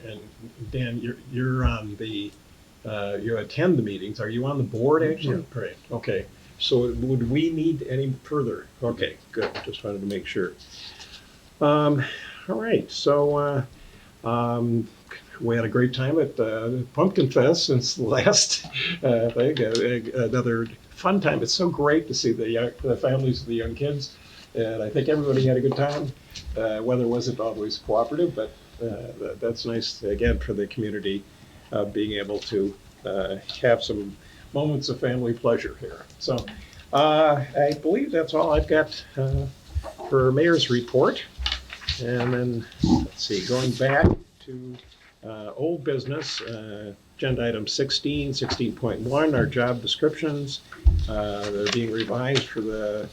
Dan, you're on the, you attend the meetings. Are you on the board actually? Yeah. Great. Okay. So would we need any further? Okay, good. Just wanted to make sure. All right. So we had a great time at Pumpkin Fest since the last thing. Another fun time. It's so great to see the families of the young kids. And I think everybody had a good time. Weather wasn't always cooperative, but that's nice, again, for the community being able to have some moments of family pleasure here. So I believe that's all I've got for Mayor's report. And then, let's see, going back to old business, agenda item 16, 16.1, our job descriptions. They're being revised for the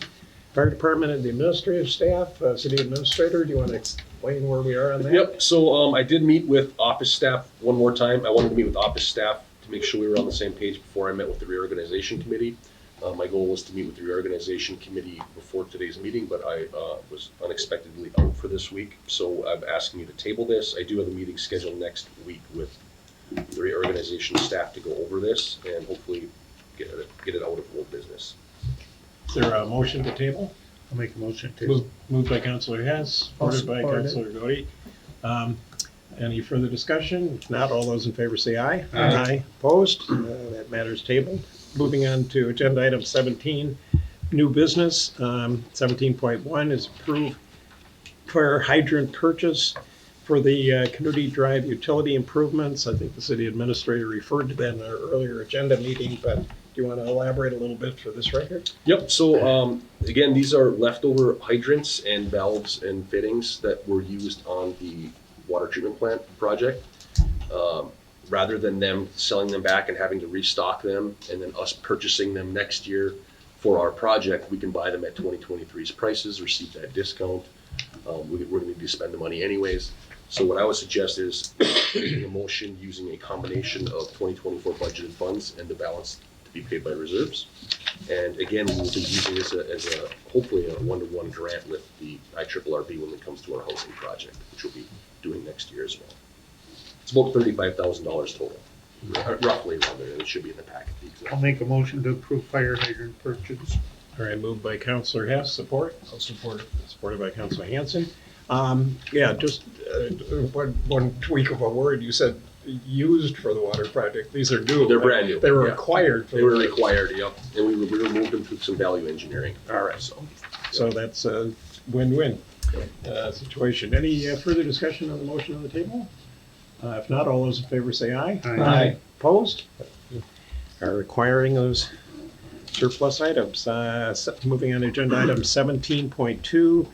fire department and the administrative staff. City administrator, do you want to explain where we are on that? Yep, so I did meet with office staff one more time. I wanted to meet with office staff to make sure we were on the same page before I met with the reorganization committee. My goal was to meet with the reorganization committee before today's meeting, but I was unexpectedly out for this week. So I'm asking you to table this. I do have a meeting scheduled next week with the reorganization staff to go over this and hopefully get it out of old business. Is there a motion to table? I'll make a motion to. Moved by Councilor Hess, supported by support it. Councilor Godey. Any further discussion? If not, all those in favor say aye. Aye. Opposed? That matter's tabled. Moving on to agenda item 17, new business. 17.1 is approve fire hydrant purchase for the Community Drive utility improvements. I think the city administrator referred to that in our earlier agenda meeting, but do you want to elaborate a little bit for this record? Yep, so again, these are leftover hydrants and valves and fittings that were used on the water treatment plant project. Rather than them selling them back and having to restock them and then us purchasing them next year for our project, we can buy them at 2023's prices, receive that discount. We're going to need to spend the money anyways. So what I would suggest is making a motion using a combination of 2024 budgeted funds and the balance to be paid by reserves. And again, we will be using this as a hopefully a one-to-one grant with the IRRB when it comes to our housing project, which we'll be doing next year as well. It's about $35,000 total, roughly around there, and it should be in the packet. I'll make a motion to approve fire hydrant purchase. All right, moved by Councilor Hess, support? I'll support it. Supported by Councilor Hanson. Yeah, just one tweak of a word. You said used for the water project. These are new. They're right? brand new. They were Yeah. acquired. They were required, yep, and we removed them through some value engineering. All right, so that's a win-win situation. Any further discussion on the motion on the table? If not, all those in favor say aye. Aye. Opposed? Are requiring those surplus items. Moving on to agenda item 17.2,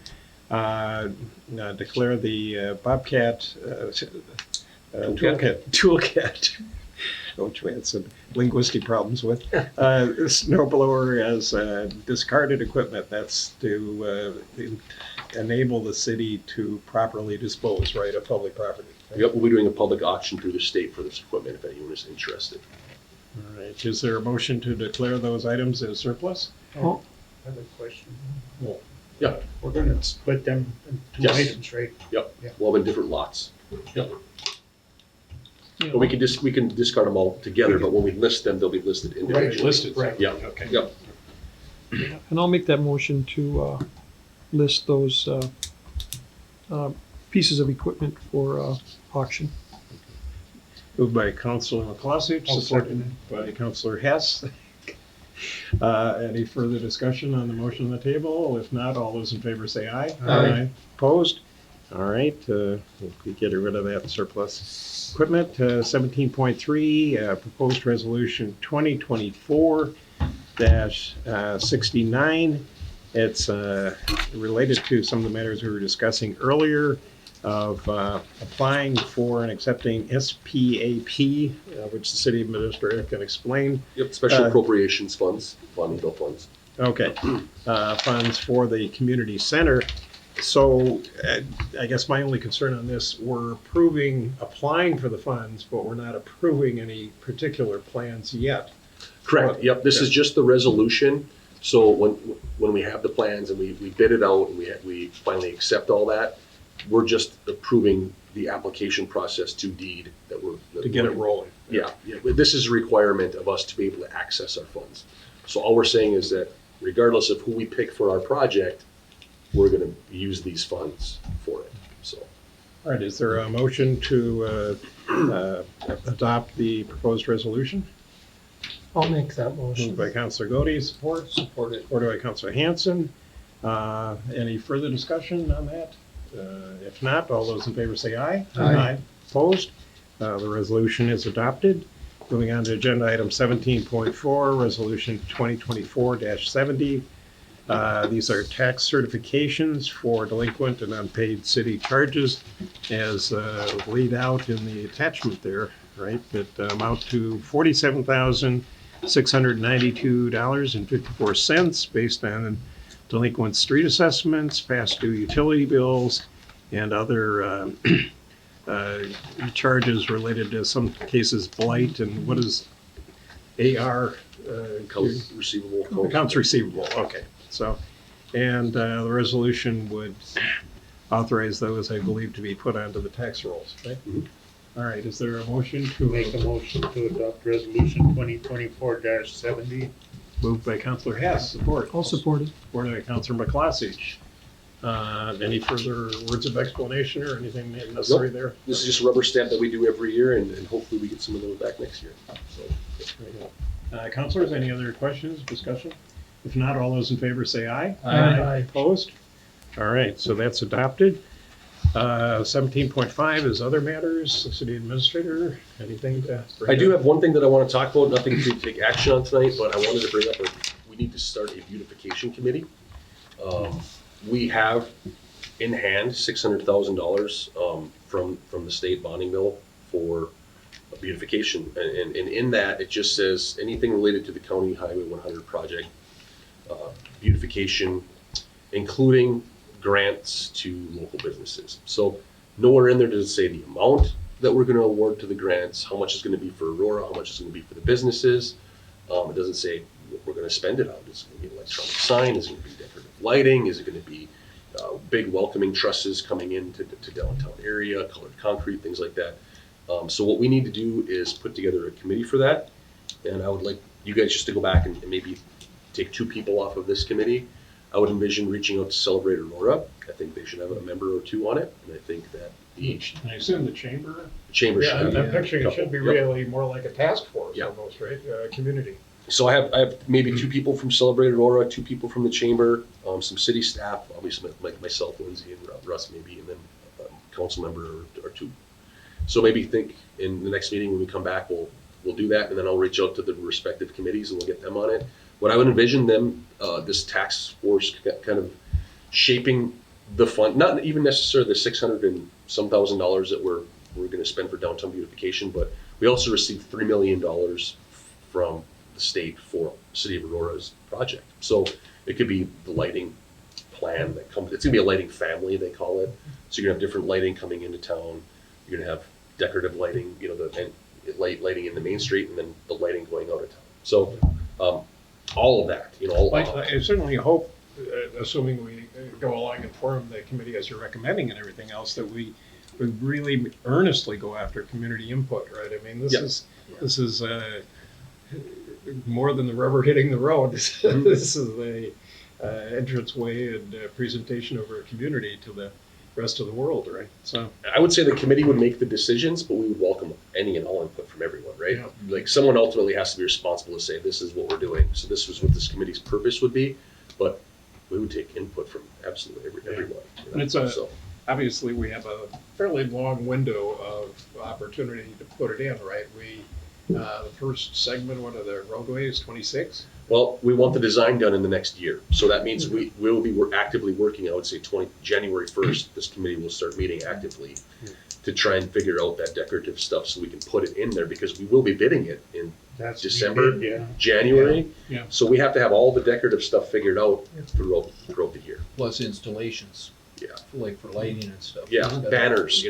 declare the Bobcat toolkit, which we had some linguistic problems with, snow blower as discarded equipment. That's to enable the city to properly dispose, right, of public property. Yep, we'll be doing a public auction through the state for this equipment if anyone is interested. All right, is there a motion to declare those items as surplus? I have a question. Yeah. We're gonna split them in two Yes. items, right? We'll have in different lots. You But we know, can discard them all together, but when we list them, they'll be listed individually. Listed. Right. Yeah, Okay. yep. And I'll make that motion to list those pieces of equipment for auction. Moved by Councilor McCloskey, I'll supported by Councilor Hess. Any further discussion on the motion on the table? If not, all those in favor say aye. Aye. Opposed? All right, we get rid of that surplus equipment. 17.3, proposed resolution 2024-69. It's related to some of the matters we were discussing earlier of applying for and accepting SPAP, which the city administrator can explain. Yep, special Uh, appropriations funds, bill funds. Okay, funds for the community center. So I guess my only concern on this, we're applying for the funds, but we're not approving any particular plans yet. Correct, yep, this is just the resolution. So when we have the plans and we bid it out and we finally accept all that, we're just approving the application process to deed that we're. To get it rolling. Yeah, but this is a requirement of us to be able to access our funds. So all we're saying is that regardless of who we pick for our project, we're gonna use these funds for it, so. All right, is there a motion to adopt the proposed resolution? I'll make that Moved motion. by Councilor Godey, support. Supported. Supported by Councilor Hanson. Any further discussion on that? If not, all those in favor say aye. Aye. Opposed? The resolution is adopted. Moving on to agenda item 17.4, resolution 2024-70. These are tax certifications for delinquent and unpaid city charges as laid out in the attachment there, right? That amount to $47,692.54 based on delinquent street assessments, past due utility bills, and other charges related to some cases blight and what is AR? Accounts receivable. Accounts receivable, okay. So, and the resolution would authorize those, I believe, to be put onto the tax rolls, right? Mhm. All right, is there a motion to Make a motion to adopt resolution 2024-70. moved by Councilor Hess, support? I'll support it. Supported by Councilor McCloskey. Any further words of explanation or anything necessary there? This is just a rubber stamp that we do every year and hopefully we get some of those back next year, so. Councilors, any other questions, discussion? If not, all those in favor say aye. Aye. Opposed? All right, so that's adopted. 17.5 is other matters. The city administrator, anything to bring I do up? have one thing that I want to talk about, nothing to take action on tonight, but I wanted to bring up, we need to start a beautification committee. We have in hand $600,000 from the state bonding bill for beautification. And in that, it just says anything related to the County Highway 100 project, beautification, including grants to local businesses. So nowhere in there does it say the amount that we're going to award to the grants, how much is going to be for Aurora, how much is going to be for the businesses. It doesn't say what we're going to spend it on. Is it going to be an electronic sign? Is it going to be decorative lighting? Is it going to be big welcoming trusses coming into downtown area, colored concrete, things like that. So what we need to do is put together a committee for that. And I would like you guys just to go back and maybe take 2 people off of this committee. I would envision reaching out to Celebrate Aurora. I think they should have a member or 2 on it. And I think that the I assume the chamber? chamber Yeah, should I'm have picturing it should be Yep. really more like a task force Yeah. almost, right? Community. So I have maybe 2 people from Celebrate Aurora, 2 people from the chamber, some city staff, obviously like myself, Lindsay, and Russ maybe, and then a council member or 2. So maybe think in the next meeting when we come back, we'll do that, and then I'll reach out to the respective committees and we'll get them on it. What I would envision them, this task force kind of shaping the fund, not even necessarily the $600 and some thousand that we're going to spend for downtown beautification, but we also received $3 million from the state for City of Aurora's project. So it could be the lighting plan that comes, it's gonna be a lighting family, they call it. So you're gonna have different lighting coming into town. You're gonna have decorative lighting, and lighting in the main street and then the lighting going out of town. So all of that, I certainly hope, assuming we go along and form the committee as you're recommending and everything else, that we really earnestly go after community input, right? I mean, Yeah. this is more than the rubber hitting the road. This is the entranceway and presentation of our community to the rest of the world, right? So, I would say the committee would make the decisions, but we would welcome any and all input from everyone, right? Yeah. Like, someone ultimately has to be responsible to say, this is what we're doing, so this is what this committee's purpose would be, but we would take input from absolutely everyone. you know? And it's a- So, obviously, we have a fairly long window of opportunity to put it in, right? The first segment, one of the roadways, 26. well, we want the design done in the next year, so that means we'll be actively working, I would say January 1st, this committee will start meeting actively to try and figure out that decorative stuff so we can put it in there, because we will be bidding it in That's December, yeah. January. Yeah. So we have to have all the decorative stuff figured out throughout the year. Plus installations. Yeah. Like for lighting and stuff. Yeah, banners,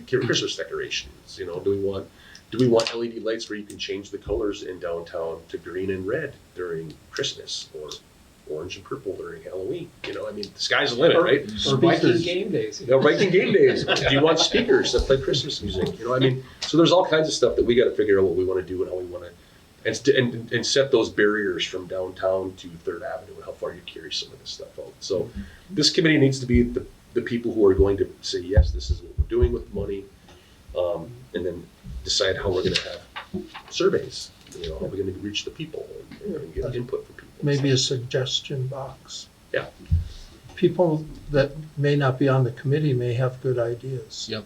Christmas decorations, do we want LED lights where you can change the colors in downtown to green and red during Christmas, or orange and purple during Halloween? I mean, the sky's the limit, right? Or Viking game days. Viking game days. Do you want speakers that play Christmas music? I mean, so there's all kinds of stuff that we got to figure out what we want to do and how we want to, and set those barriers from downtown to Third Avenue and how far you carry some of this stuff out. So this committee needs to be the people who are going to say, yes, this is what we're doing with money, and then decide how we're going to have surveys. How we're going to reach the people and get input from people. Maybe a suggestion box. Yeah. People that may not be on the committee may have good ideas. Yep.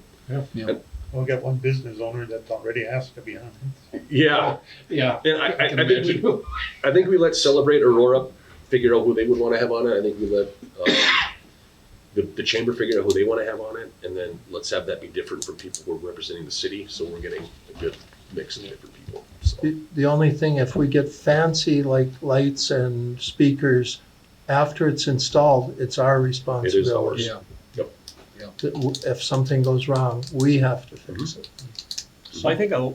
We'll get one business owner that's already asked to be on it. Yeah. Yeah. And I think we let Celebrate Aurora figure out who they would want to have on it. I think we let the chamber figure out who they want to have on it, and then let's have that be different from people who are representing the city, so we're getting a good mix of different people. So. The only thing, if we get fancy like lights and speakers, after it's installed, it's our responsibility. ours. Yeah. If something goes wrong, we have to fix it. So I think a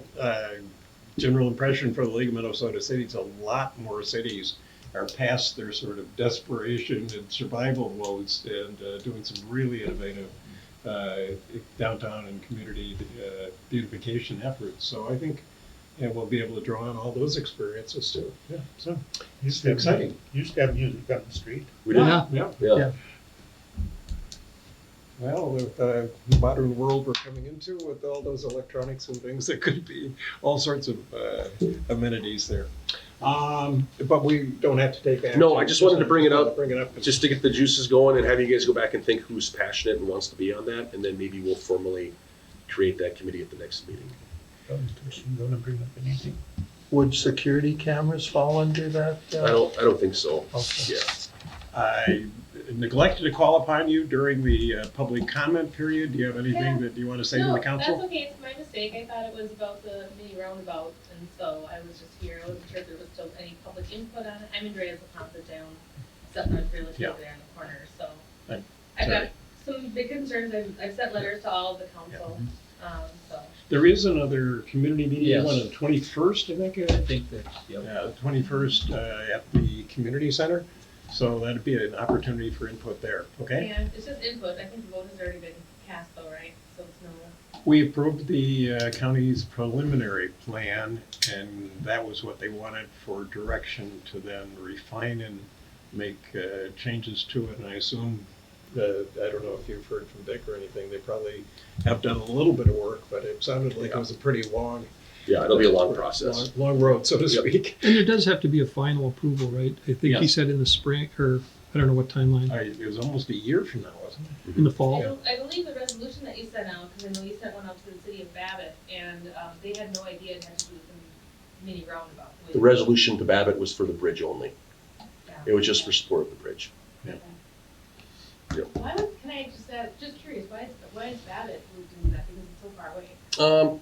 general impression for the League of Minnesota Cities, a lot more cities are past their sort of desperation and survival modes and doing some really innovative downtown and community beautification efforts. So I think we'll be able to draw on all those experiences too. Yeah, so Used exciting. Used to have music on the street. We did. Yeah. Yeah. Well, with the modern world we're coming into, with all those electronics and things, there could be all sorts of amenities there. But we don't have to take action. No, I just wanted to bring it up. Bring it up. Just to get the juices going and have you guys go back and think who's passionate and wants to be on that, and then maybe we'll formally create that committee at the next meeting. You gonna bring up anything? Would security cameras fall under that? I don't think so. Okay. Yeah. I neglected to call upon you during the public comment period. Do you have anything that you want to say to the council? That's okay, it's my mistake, I thought it was about the mini roundabout, and so I was just here, I wasn't sure if there was still any public input on it. I'm Andrea's Aponte down, South North Realty Yeah. over there in the corner, so. Right. I've got some big concerns, I've sent letters to all of the council, so. There is another community meeting Yes. on the 21st, I think. I think that, yep. Yeah, the 21st at the community center. So that'd be an opportunity for input there, okay? And it's just input, I think the vote has already been cast though, right? So it's no, We approved the county's preliminary plan, and that was what they wanted for direction to then refine and make changes to it. And I assume that, I don't know if you've heard from Dick or anything, they probably have done a little bit of work, but it sounded like it was a pretty long. Yeah, it'll be a long process. Long road, so to Yep. speak. And there does have to be a final approval, right? I think he Yes. said in the spring, or I don't know what timeline, It was almost a year from now, wasn't it? in the I fall. believe the resolution that you sent out, because I know you sent one out to the city of Babbitt, and they had no idea it had to do with the mini roundabout. The resolution to Babbitt was for the bridge only. It was just for support of the bridge. Why was, can I just add, just curious, why is Babbitt doing that, because it's so far away?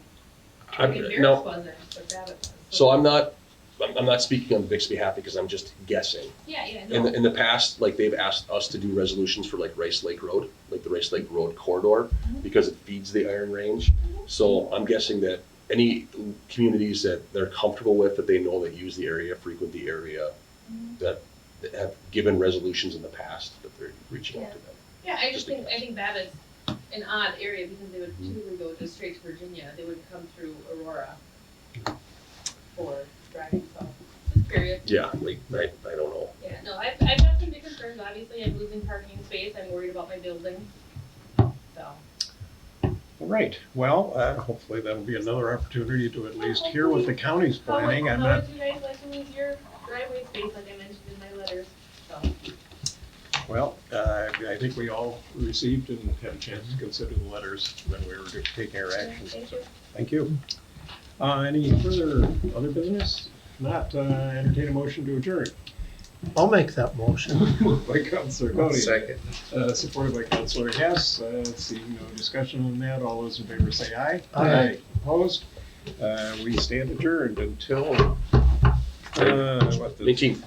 Like Barris No, wasn't, but Babbitt was. so I'm not speaking on Vic's behalf because I'm just guessing. Yeah, In no. the past, like they've asked us to do resolutions for like Rice Lake Road, like the Rice Lake Road corridor, because it feeds the Iron Range. So I'm guessing that any communities that they're comfortable with, that they know that use the area, frequent the area, that have given resolutions in the past, that they're reaching out to them. Yeah, I think Babbitt's an odd area because they would typically go just straight to Virginia. They wouldn't come through Aurora for driving, so just curious. Yeah, like, I don't know. Yeah, no, I've got some big concerns. Obviously, I'm losing parking space. I'm worried about my building. So. All right, well, hopefully that'll be another opportunity to at least hear what the county's planning. I'm How not, would you guys like to lose your driveway space like I mentioned in my letters? So. well, I think we all received and had a chance to consider the letters when we were taking our actions. Thank you. Thank you. Any further other business? If not, entertain a motion to adjourn. I'll make that motion. Moved by Counselor Cody. Second. Supported by Counselor Hess. Seeing no discussion on that, all those in favor say aye. Aye. Opposed? We stand adjourned until, what, the 19th.